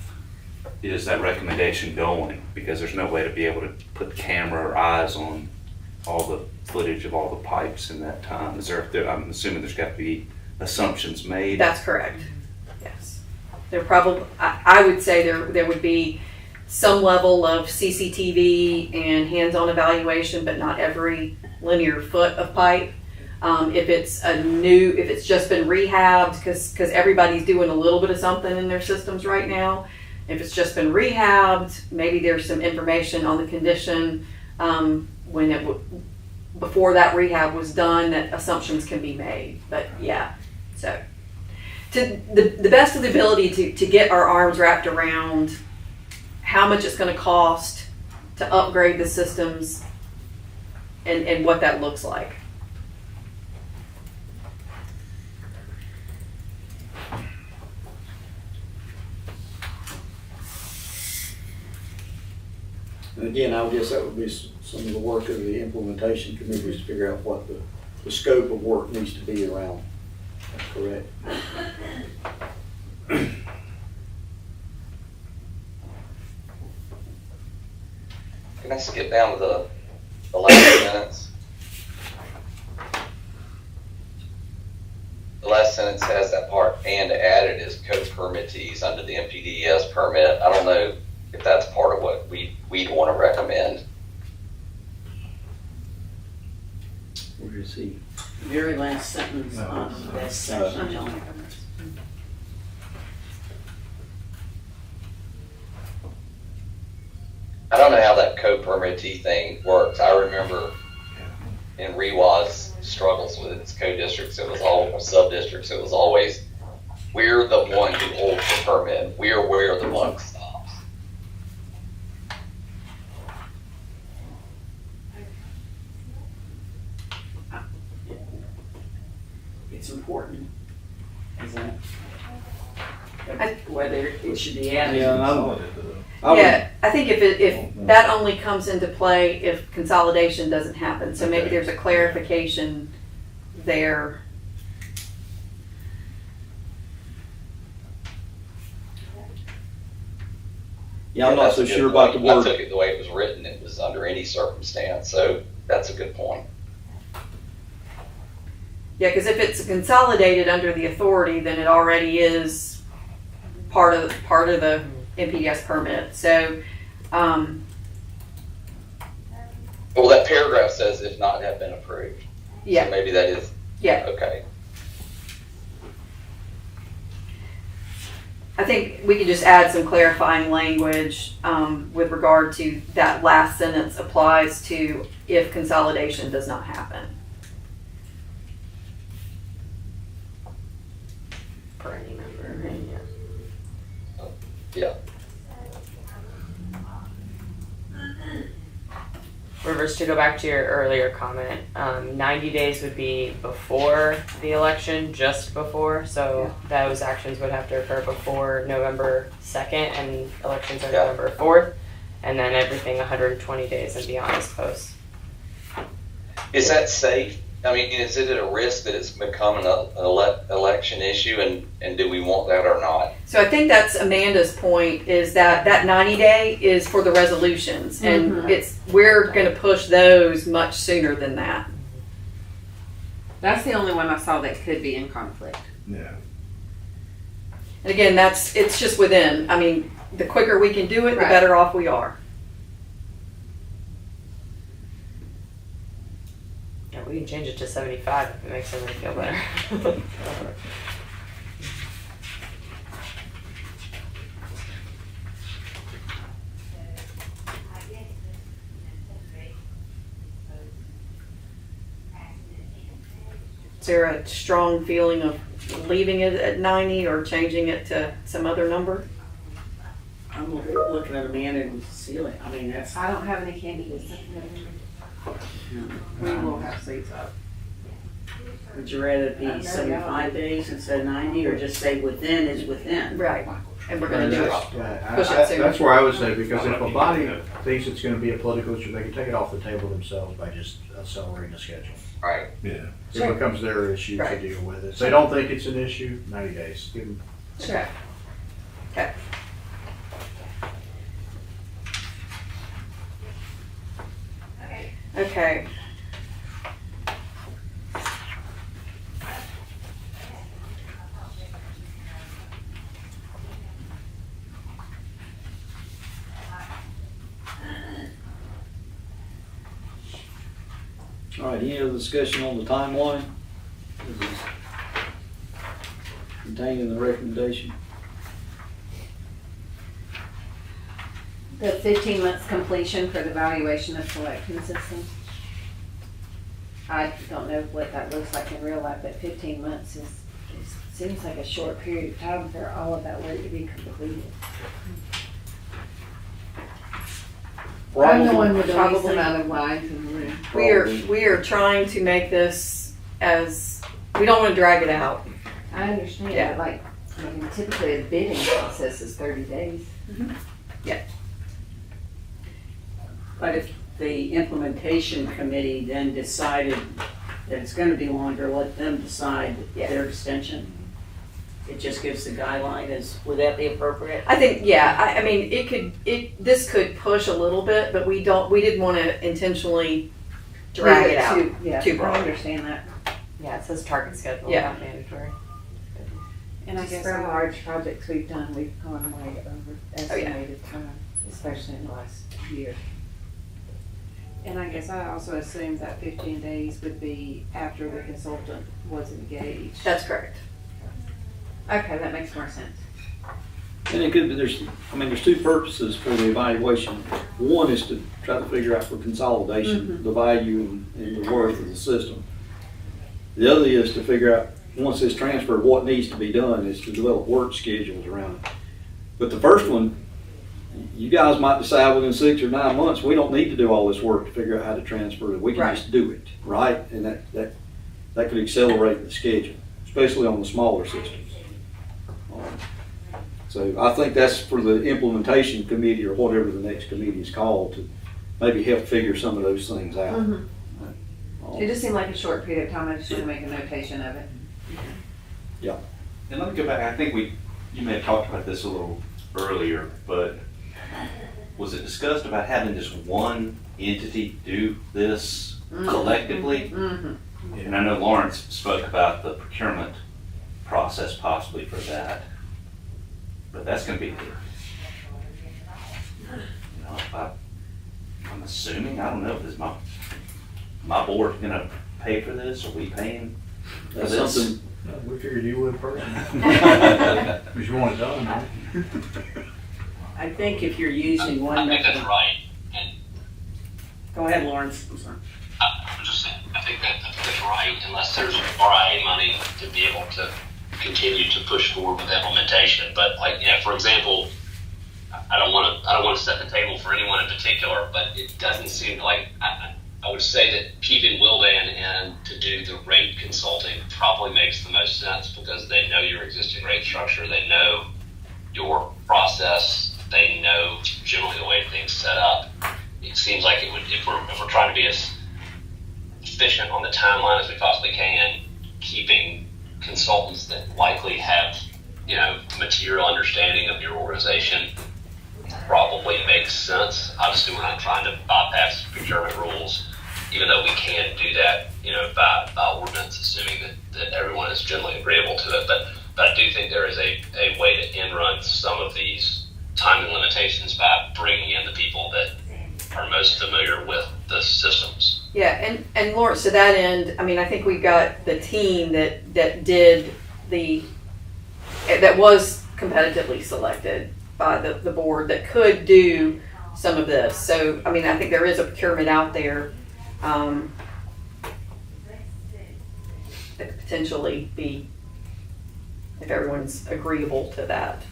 is that recommendation going? Because there's no way to be able to put camera or eyes on all the footage of all the pipes in that time. I'm assuming there's got to be assumptions made. That's correct. Yes. There probably, I would say there would be some level of CCTV and hands-on evaluation, but not every linear foot of pipe. If it's if it's just been rehabbed, because everybody's doing a little bit of something in their systems right now. If it's just been rehabbed, maybe there's some information on the condition before that rehab was done that assumptions can be made. But yeah, so to the best of the ability to get our arms wrapped around how much it's going to cost to upgrade the systems and what that looks like. And again, I would guess that would be some of the work of the implementation committees to figure out what the scope of work needs to be around. That's correct. Can I skip down to the last sentence? The last sentence has that part, and added as coach permittees under the MPDES permit. I don't know if that's part of what we'd want to recommend. Where is he? Very last sentence on that section. I don't know how that co-permittee thing works. I remember in REWA's struggles with its co-districts, it was all sub-districts. It was always, we're the one who holds the permit. We're where the buck stops. It's important, isn't it? Whether it should be added. Yeah, and Yeah, I think if that only comes into play if consolidation doesn't happen, so maybe Okay. there's a clarification there. Yeah, I'm not That's so a good sure about the point. I word. took it the way it was written. It was under any circumstance. So that's a good point. Yeah, because if it's consolidated under the authority, then it already is part of the MPDS permit. So, Well, that paragraph says if not have been approved. yeah, So maybe that is, yeah. okay. I think we could just add some clarifying language with regard to that last sentence applies to if consolidation does not happen. For any member, Yeah. Rivers, to go back to your earlier comment, 90 days would be before the election, just before, so those actions would have to occur before November 2nd, and elections are Yeah. November 4th, and then everything 120 days and beyond is post. Is that safe? I mean, is it at a risk that it's become an election issue, and do we want that or not? So I think that's Amanda's point, is that 90-day is for the resolutions, and we're going to push those much sooner than that. That's the only one I saw that could be in conflict. Yeah. And again, it's just within. I mean, the quicker we can do it, the Right. better off we are. Yeah, we can change it to 75 if it makes everybody feel better. Is there a strong feeling of leaving it at 90 or changing it to some other number? I'm looking at Amanda and Celia. I mean, that's. I don't have any candidates. We will have seats up. Would you rather it be 75 days instead of 90, or just say within is within? Right. And we're going to do it. Push it Yeah, sooner. that's where I would say, because if a body thinks it's gonna be a political issue, they can take it off the table themselves by just accelerating the schedule. Right. Yeah. It becomes their issue to Right. deal with it. If they don't think it's an issue, 90 days. Give them. Okay. Okay. Okay. All right, any other discussion on the timeline? Contained in the recommendation? The 15 months completion for the valuation of collection systems. I don't know what that looks like in real life, but 15 months seems like a short period of time for all of that work to be completed. I'm the one with the least Probably. amount of lines in the room. We are trying to make this as, we don't want to drag it out. I understand, Yeah. but like, I mean, typically the bidding process is 30 days. But if the implementation committee then decided that it's gonna be longer, let them decide their extension. It just gives the guideline, would that be appropriate? I think, yeah, I mean, this could push a little bit, but we didn't want to intentionally drag it out. Yeah, too I broad. understand that. Yeah, it says target schedule, Yeah. not mandatory. And I Just guess for large projects we've done, we've gone way over estimated time, especially in the last year. And I guess I also assumed that 15 days would be after the consultant was engaged. That's correct. Okay, that makes more sense. And it could be, there's two purposes for the evaluation. One is to try to figure out for consolidation, the value and the worth of the system. The other is to figure out, once it's transferred, what needs to be done is to develop work schedules around it. But the first one, you guys might decide within 6 or 9 months, we don't need to do all this work to figure out how to transfer it. We can Right. just do it, right? And that could accelerate the schedule, especially on the smaller systems. So I think that's for the implementation committee or whatever the next committee is called to maybe help figure some of those things out. It just seemed like a short period of time. I just want to make a notation of it. And let me go back, I think you may have talked about this a little earlier, but was it discussed about having just one entity do this collectively? And I know Lawrence spoke about the procurement process possibly for that, but that's gonna be, I'm assuming, I don't know, is my board gonna pay for this, are we paying for That's this? something. We figured you would personally. Because you want it done, right? I think if you're using one I think that's method. right. And Go ahead, Lawrence. I'm sorry. I'm just saying, I think that's right, unless there's RIA money to be able to continue to push forward with implementation. But for example, I don't want to set the table for anyone in particular, but it doesn't seem like I would say that keeping Wildan in to do the rate consulting probably makes the most sense because they know your existing rate structure, they know your process, they know generally the way things set up. It seems like it would, if we're trying to be as efficient on the timeline as we possibly can, keeping consultants that likely have material understanding of your organization probably makes sense. Obviously, we're not trying to bypass procurement rules, even though we can do that, by ordinance, assuming that everyone is generally agreeable to it. But I do think there is a way to end-run some of these timing limitations by bringing in the people that are most familiar with the systems. Yeah, and Lawrence, to that end, I mean, I think we've got the team that did that was competitively selected by the board that could do some of this. So, I mean, I think there is a procurement out there that could potentially be, if everyone's agreeable to that.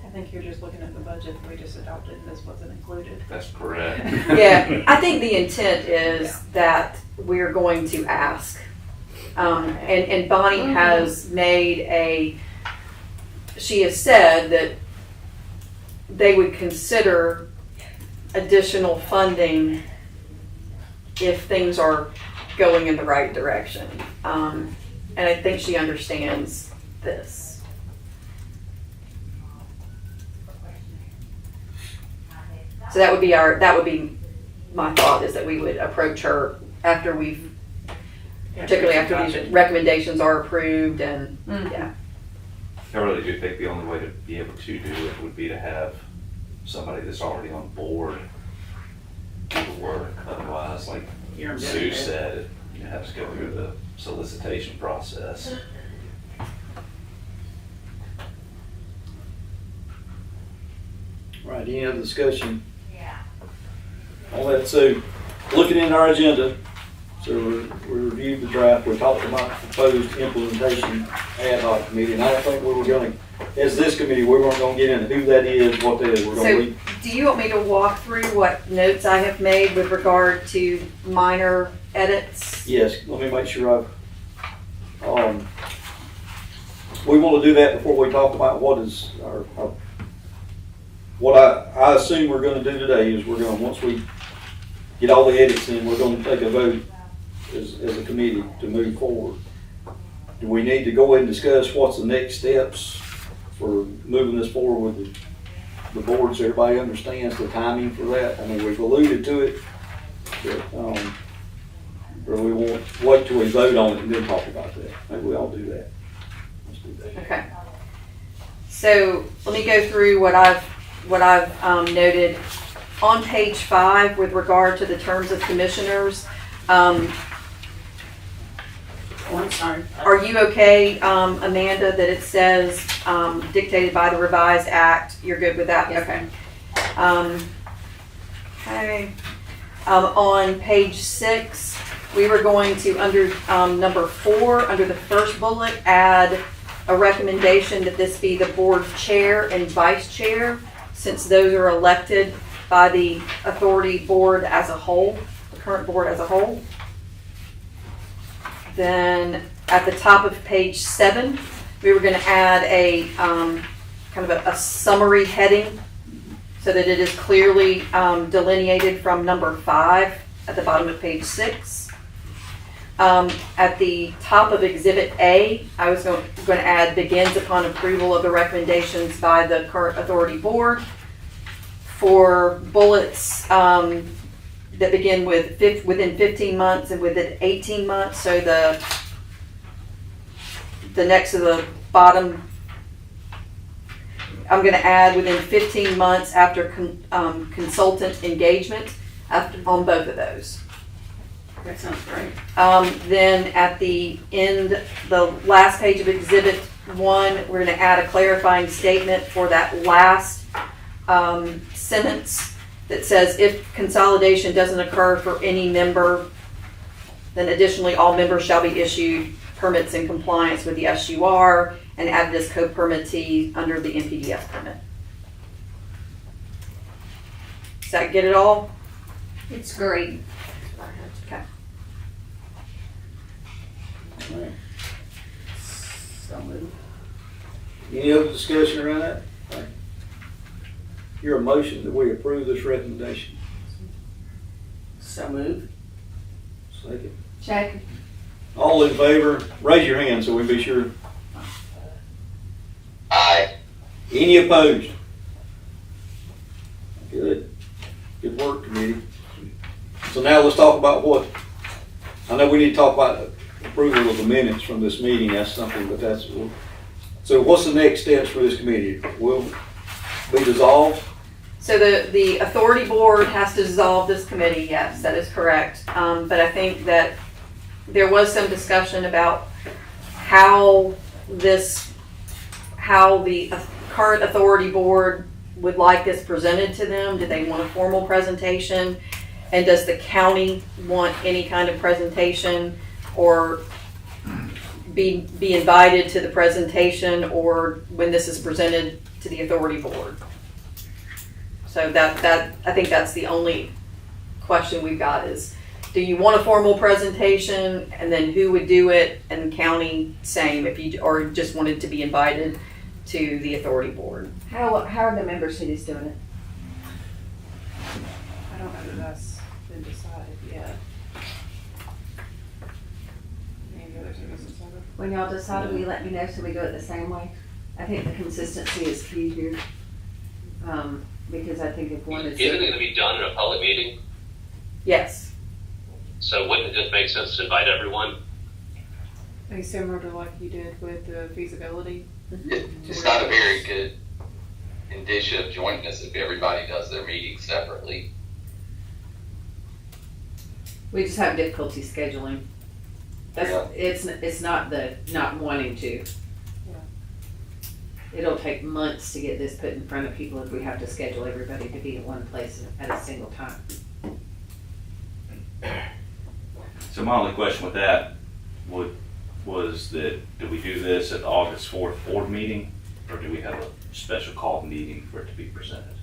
I think you're just looking at the budget we just adopted and this wasn't included. That's correct. Yeah, I think the intent is that we're going to ask. And Bonnie has she has said that they would consider additional funding if things are going in the right direction. And I think she understands this. So that would be my thought, is that we would approach her after particularly after these recommendations are approved and, yeah. I really do think the only way to be able to do it would be to have somebody that's already on board do the work. Otherwise, like You're Sue doing it. said, you have to go through the solicitation process. Right, any other discussion? On that, so, looking in our agenda, so we reviewed the draft, we talked about proposed implementation ad hoc committee, and I don't think we were gonna, as this committee, we weren't gonna get into who that is, what that is, we're gonna So, leave. do you want me to walk through what notes I have made with regard to minor edits? Yes, let me make sure we wanna do that before we talk about what is what I assume we're gonna do today is we're gonna, once we get all the edits in, we're gonna take a vote as a committee to move forward. Do we need to go ahead and discuss what's the next steps for moving this forward with the board so everybody understands the timing for that? I mean, we've alluded to it, but, or we won't wait till we vote on it and then talk about that. Maybe we all do that. Let's do that. Okay. So let me go through what I've noted on page 5 with regard to the terms of commissioners. Oh, I'm sorry. Are you okay, Amanda, that it says dictated by the revised act? You're good with that? Yes. Okay. Okay. On page 6, we were going to, under number 4, under the first bullet, add a recommendation that this be the board chair and vice chair, since those are elected by the authority board as a whole, the current board as a whole. Then at the top of page 7, we were going to add a kind of a summary heading so that it is clearly delineated from number 5 at the bottom of page 6. At the top of Exhibit A, I was going to add begins upon approval of the recommendations by the current authority board. For bullets that begin with within 15 months and within 18 months, so the next to the bottom, I'm going to add within 15 months after consultant engagement on both of those. That sounds great. Then at the end, the last page of Exhibit 1, we're going to add a clarifying statement for that last sentence that says if consolidation doesn't occur for any member, then additionally all members shall be issued permits in compliance with the SUR and added as co-permittee under the NPDF permit. Does that get it all? It's great. Okay. All right. So moved. Any other discussion around that? All right. Your motion that we approve this recommendation. So moved. Second. Check. All in favor, raise your hand so we be sure. Aye. Any opposed? Good. Good work, committee. So now let's talk about what, I know we need to talk about approval of the minutes from this meeting, that's something, but that's, so what's the next steps for this committee? Will be dissolved? So the authority board has to dissolve this committee, yes, that is correct. But I think that there was some discussion about how the current authority board would like this presented to them. Do they want a formal presentation? And does the county want any kind of presentation or be invited to the presentation or when this is presented to the authority board? So that I think that's the only question we've got is, do you want a formal presentation and then who would do it? And county, same, if you, or just wanted to be invited to the authority board. How are the member cities doing it? I don't know that that's been decided yet. Any other cities decided? When y'all decide, will you let me know so we do it the same way? I think the consistency is key here. Because I think if one is. Isn't it gonna be done in a public meeting? Yes. So wouldn't it just make sense to invite everyone? I think similar to like you did with the feasibility It's not a very good indicia of jointness if everybody does their meetings separately. We just have difficulty scheduling. That's, Yeah. it's not the not wanting to. It'll take months to get this put in front of people if we have to schedule everybody to be in one place at a single time. So my only question with that was that, do we do this at the August 4th board meeting, or do we have a special call meeting for it to be presented?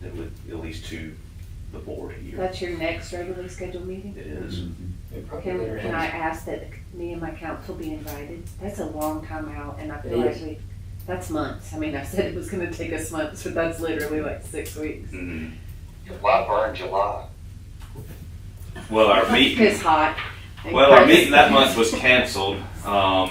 That would at least to the board here. That's your next regularly scheduled meeting? It is. Can I ask that me and my council be invited? That's a long time out, and I feel It like is. that's months. I mean, I said it was gonna take us months, but that's literally like 6 weeks. Mhm. Why burn July? Well, our meeting, It's hot. well, our meeting that month was canceled, It's a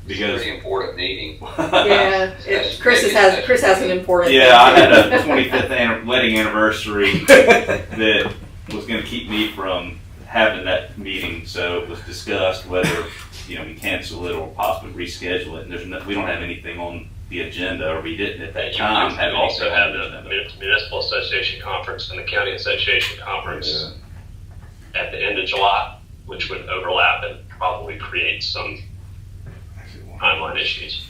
because. pretty important meeting. Yeah, Chris has an important. Yeah, I had a 25th wedding anniversary that was gonna keep me from having that meeting, so it was discussed whether, we cancel it or possibly reschedule it, and we don't have anything on the agenda, or we didn't at that time have You also anything have on the the agenda. municipal association conference and the county association conference at the end of July, which would overlap and probably create some timeline issues.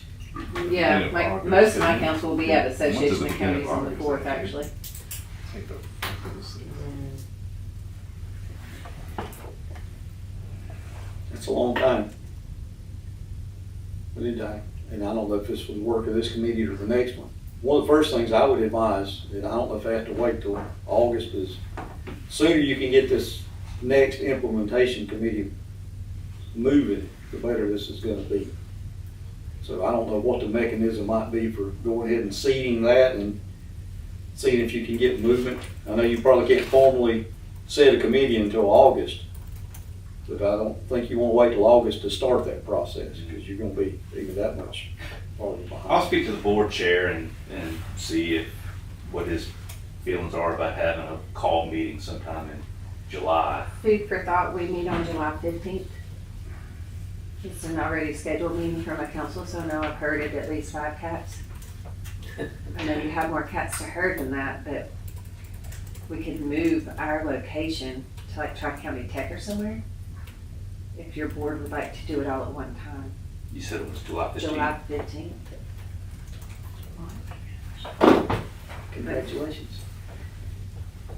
Yeah, most of my council will be at Association of Counties on the 4th, actually. It's a long time. But and I don't know if this was the work of this committee or the next one. One of the first things I would advise, and I don't know if I have to wait till August, is sooner you can get this next implementation committee moving, the better this is gonna be. So I don't know what the mechanism might be for going ahead and seeding that and seeing if you can get movement. I know you probably can't formally set a committee until August, but I don't think you wanna wait till August to start that process, because you're gonna be even that much farther behind. I'll speak to the board chair and see what his feelings are about having a call meeting sometime in July. Food for thought, we meet on July 15th. It's an already scheduled meeting for my council, so now I've herded at least 5 cats. I know you have more cats to herd than that, but we could move our location to like Tri-County Tech or somewhere. If your board would like to do it all at one time. You said it was July 15th? July 15th. Congratulations.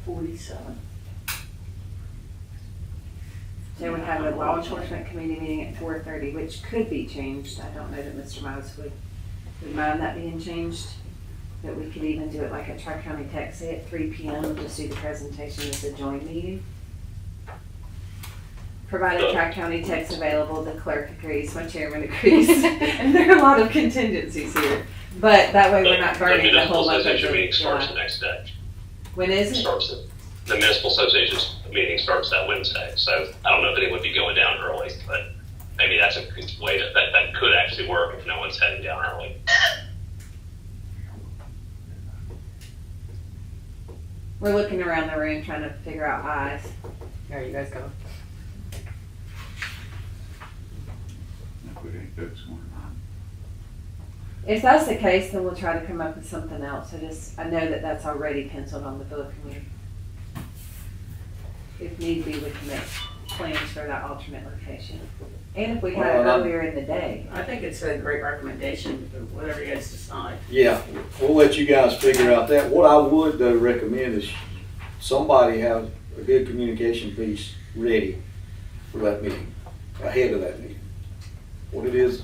47. So we have a law enforcement committee meeting at 4:30, which could be changed. I don't know that Mr. Miles would mind that being changed. But we could even do it like at Tri-County Tech, say at 3 p.m., just do the presentation as a joint meeting. Provided Tri-County Tech's available, the clerk agrees, my chairman agrees, and there are a lot of contingencies here. But that way we're not burning the whole month of municipal association meeting starts the July. next day. When is it? The municipal association's meeting starts that Wednesday, so I don't know if anyone would be going down early, but maybe that's a good way that could actually work if no one's heading down early. We're looking around the room trying to figure out eyes. There you guys go. If that's the case, then we'll try to come up with something else. I know that that's already penciled on the book, and if need be, we can make plans for that alternate location. And if we had it earlier in the day. I think it's a great recommendation, but whatever you guys decide. Yeah, we'll let you guys figure out that. What I would though recommend is somebody have a good communication piece ready for that meeting, ahead of that meeting. What it is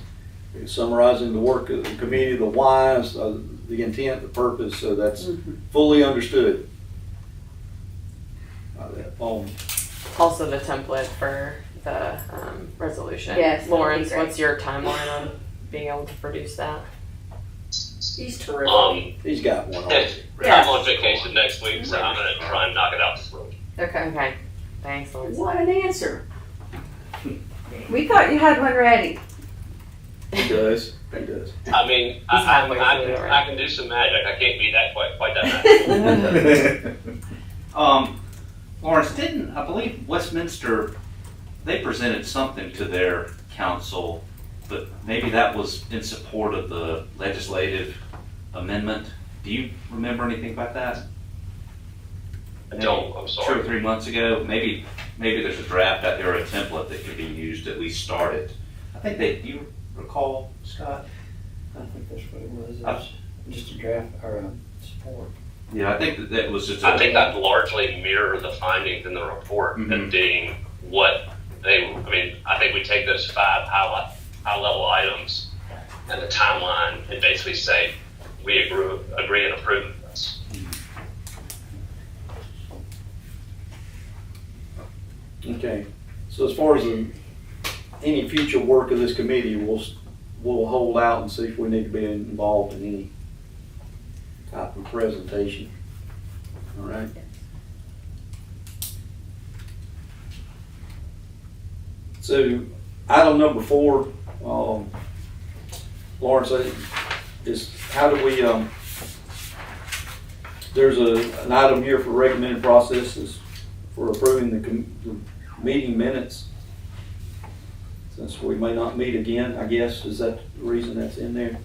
summarizing the work of the committee, the whys, the intent, the purpose, so that's fully understood. Also the template for the resolution. Yes, that'd be Lawrence, great. what's your timeline on being able to produce that? He's terrific. He's got one. I'm on vacation next week, so I'm gonna try and knock it out this week. Okay. Thanks, Lawrence. What an answer. We thought you had one ready. He does. He does. I mean, He's halfway through it, right? I can do some magic. I can't be that quite that magic. Lawrence, I believe Westminster, they presented something to their council but maybe that was in support of the legislative amendment. Do you remember anything about that? I don't, I'm 2 sorry. or 3 months ago, maybe there's a draft out there, or a template that could be used to at least start it. I think that, do you recall, Scott? I think that's what it was. It I- was just a draft or a support. Yeah, I think that was just. I think that largely mirror the findings in the report and being what they, I mean, I think we take those 5 high level items and the timeline and basically say, we agree and approve of this. Okay, so as far as any future work of this committee, we'll hold out and see if we need to be involved in any type of presentation. All right? So, item number 4, Lawrence, is how do we, there's an item here for recommended processes for approving the meeting minutes. Since we may not meet again, I guess, is that the reason that's in there?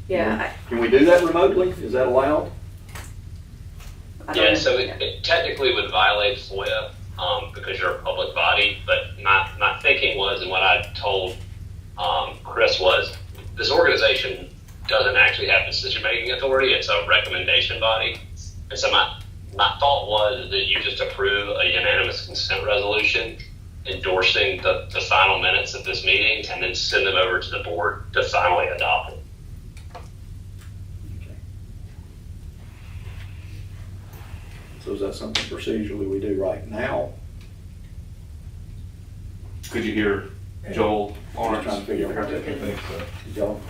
Yeah, Can we do that remotely? Is that allowed? I don't Yeah, know. so it technically would violate FOIA because you're a public body, but my thinking was, and what I told Chris was, this organization doesn't actually have decision-making authority. It's a recommendation body. And so my thought was that you just approve a unanimous consent resolution endorsing the final minutes of this meeting and then send them over to the board to finally adopt it. So is that something procedurally we do right now? Could you hear Joel, Just Lawrence? trying to figure out what that I think so. Did y'all?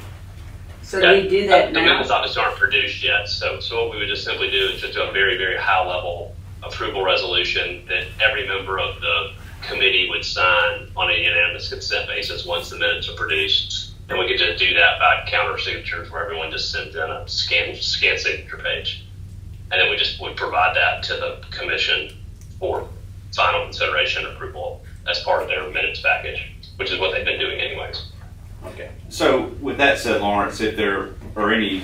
So do we do that The now? minutes obviously aren't produced yet, so what we would just simply do is just do a very, very high level approval resolution that every member of the committee would sign on a unanimous consent basis once the minutes are produced. And we could just do that by counter signatures where everyone just sends in a scan signature page. And then we provide that to the commission for final consideration and approval as part of their minutes package, which is what they've been doing anyways. Okay. So with that said, Lawrence, if there are any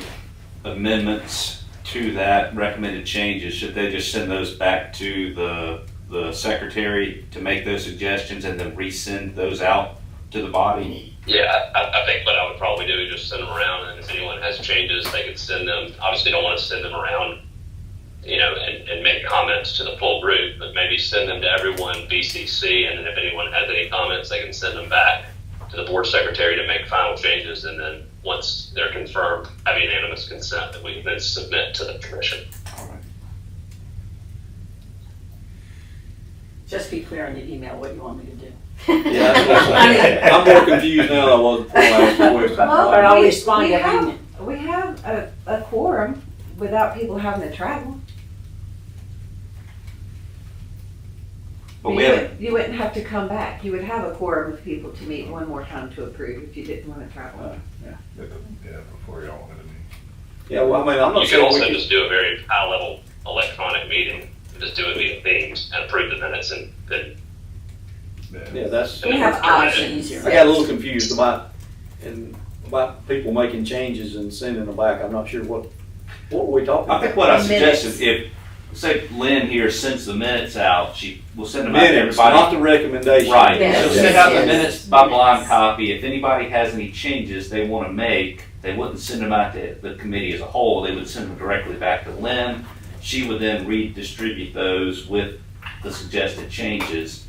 amendments to that recommended changes, should they just send those back to the secretary to make those suggestions and then resend those out to the body? Yeah, I think what I would probably do is just send them around, and if anyone has changes, they could send them. Obviously, don't want to send them around, and make comments to the full group, but maybe send them to everyone BCC, and then if anyone has any comments, they can send them back to the board secretary to make final changes, and then once they're confirmed, have unanimous consent that we can then submit to the commission. Just be clear on the email what you want me to do. Yeah, I'm more confused now than I was before I asked the question. But I'll respond to email. We have a quorum without people having to travel. But we haven't, You wouldn't have to come back. You would have a quorum of people to meet one more time to approve if you didn't want to travel. Yeah, before y'all wanted to meet. Yeah, well, I mean, I'm You not can saying we also could. just do a very high level electronic meeting, just do it via Teams and approve the minutes, and then Yeah, that's. We have options. I got a little confused about people making changes and sending them back. I'm not sure what were we talking I about? think what I The suggested, minutes. if, say Lynn here sends the minutes out, she will send them out to Minutes, everybody. not the recommendation. Right, Yes. so send out the Yes. minutes by blind copy. If anybody has any changes they want to make, they wouldn't send them out to the committee as a whole, they would send them directly back to Lynn. She would then redistribute those with the suggested changes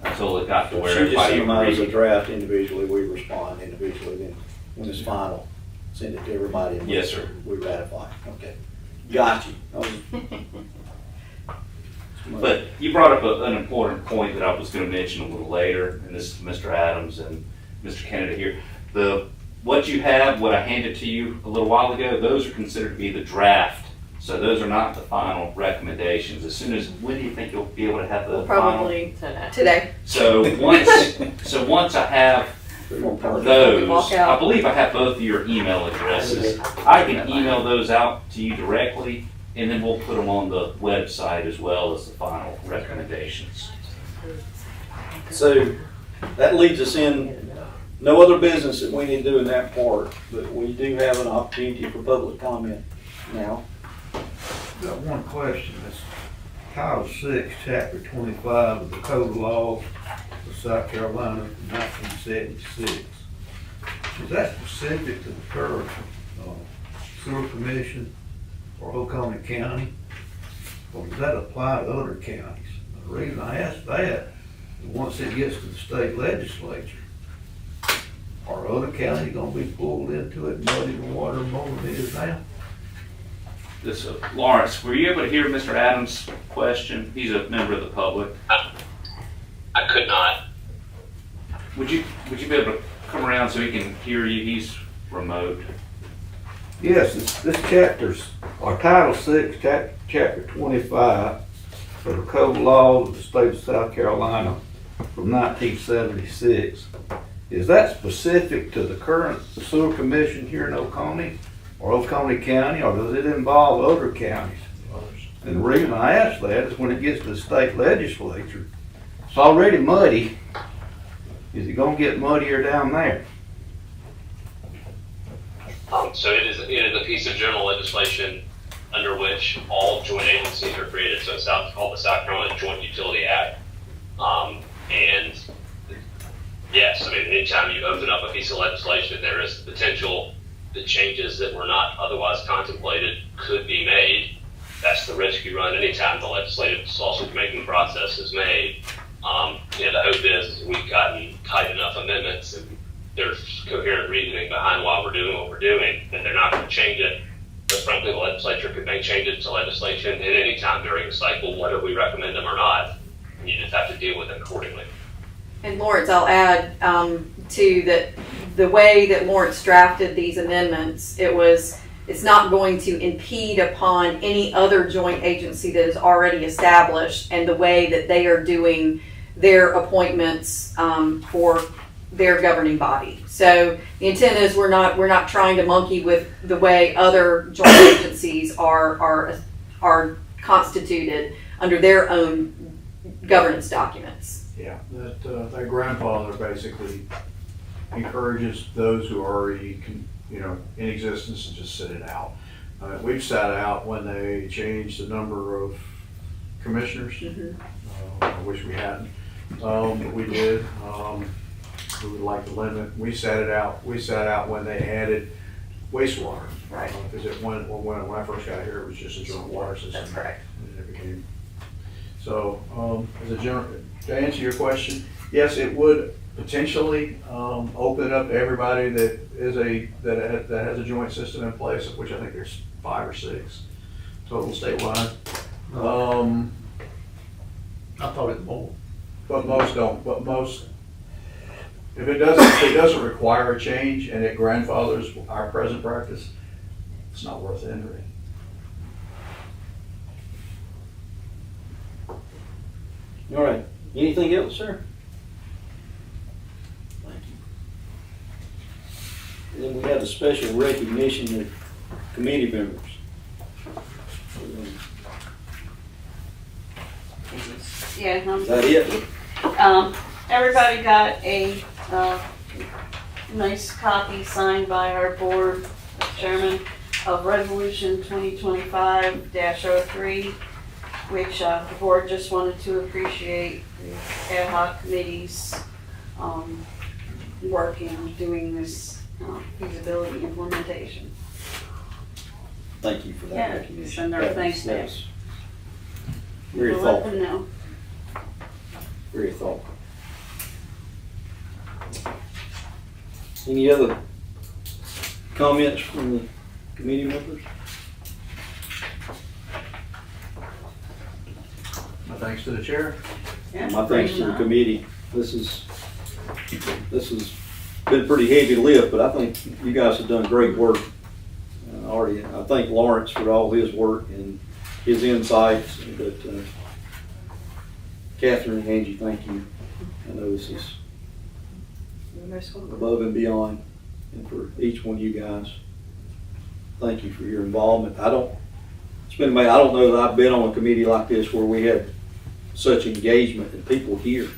until it got to where She just everybody sent them out as a agreed. draft individually, we respond individually, then when it's final, send it to everybody. and Yes, sir. We ratify, okay. Got you. But you brought up an important point that I was going to mention a little later, and this is Mr. Adams and Mr. Kennedy here. What you have, what I handed to you a little while ago, those are considered to be the draft. So those are not the final recommendations. When do you think you'll be able to have the final? Probably Today. today. So once I have those, walk out. I believe I have both of your email addresses. I can email those out to you directly, and then we'll put them on the website as well as the final recommendations. So that leads us in No other business that we need to do in that part, but we do have an opportunity for public comment now. Got one question. It's Title 6, Chapter 25 of the Code of Laws of South Carolina from 1976. Is that specific to the current sewer commission or Oconee County? Or does that apply to other counties? The reason I ask that is once it gets to the state legislature, are other counties gonna be pulled into it and muddy the water more than it is now? This, Lawrence, were you able to hear Mr. Adams' question? He's a member of the public. I could not. Would you be able to come around so he can hear you? He's remote. Yes, this chapter's, or Title 6, Chapter 25 of the Code of Laws of the State of South Carolina from 1976. Is that specific to the current sewer commission here in Oconee or Oconee County, or does it involve other counties? And the reason I ask that is when it gets to the state legislature, it's already muddy. Is it gonna get muddier down there? So it is a piece of general legislation under which all joint agencies are created. So it's called the South Carolina Joint Utility Act. And yes, I mean, anytime you open up a piece of legislation, there is the potential that changes that were not otherwise contemplated could be made. That's the risk you run anytime the legislative sausage making process is made. The hope is we've gotten tight enough amendments and there's coherent reasoning behind why we're doing what we're doing, that they're not going to change it. But frankly, the legislature could make changes to legislation at any time during the cycle, whether we recommend them or not. And you just have to deal with them accordingly. And Lawrence, I'll add to that the way that Lawrence drafted these amendments, it's not going to impede upon any other joint agency that is already established and the way that they are doing their appointments for their governing body. So the intent is we're not trying to monkey with the way other joint agencies are constituted under their own governance documents. Yeah, that grandfather basically encourages those who are already, in existence to just sit it out. We've sat out when they changed the number of commissioners. I wish we hadn't, but we did. We would like to limit. We sat it out. We sat out when they added wastewater. Right. Because when I first got here, it was just a joint water system. That's correct. And it became. So, to answer your question, yes, it would potentially open up to everybody that has a joint system in place, of which I think there's 5 or 6 total statewide. I thought it more. But most don't. But most, if it doesn't require a change and it grandfathers our present practice, it's not worth entering. All right, anything else, sir? Thank you. And then we have a special recognition of committee members. Yeah, Is that it? everybody got a, nice copy signed by our board chairman of Resolution 2025-03, which, the board just wanted to appreciate the ad hoc committee's, work in doing this, feasibility implementation. Thank you for that Yeah, recognition. send our thanks to That's very We'll let thoughtful, them know. very thoughtful. Any other comments from the committee members? My thanks to the chair. Yeah, My thanks to the bring them committee. This has been pretty heavy lift, but I think you guys have done great work. Already, I thank Lawrence for all his work and his insights, but Catherine and Angie, thank you. I know this is above and beyond, and for each one of you guys, thank you for your involvement. I don't know that I've been on a committee like this where we had such engagement and people here.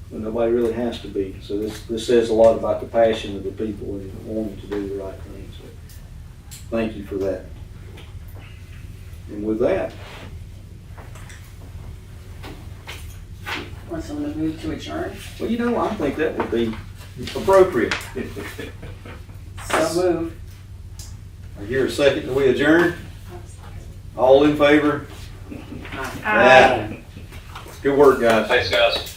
When nobody really has to be. So this says a lot about the passion of the people and wanting to do the right thing. So thank you for that. And with that, Want someone to move to adjourn? well, you know, I think that would be appropriate. So move. I hear a second that we adjourn. All in favor? Aye. Good work, guys. Thanks, guys.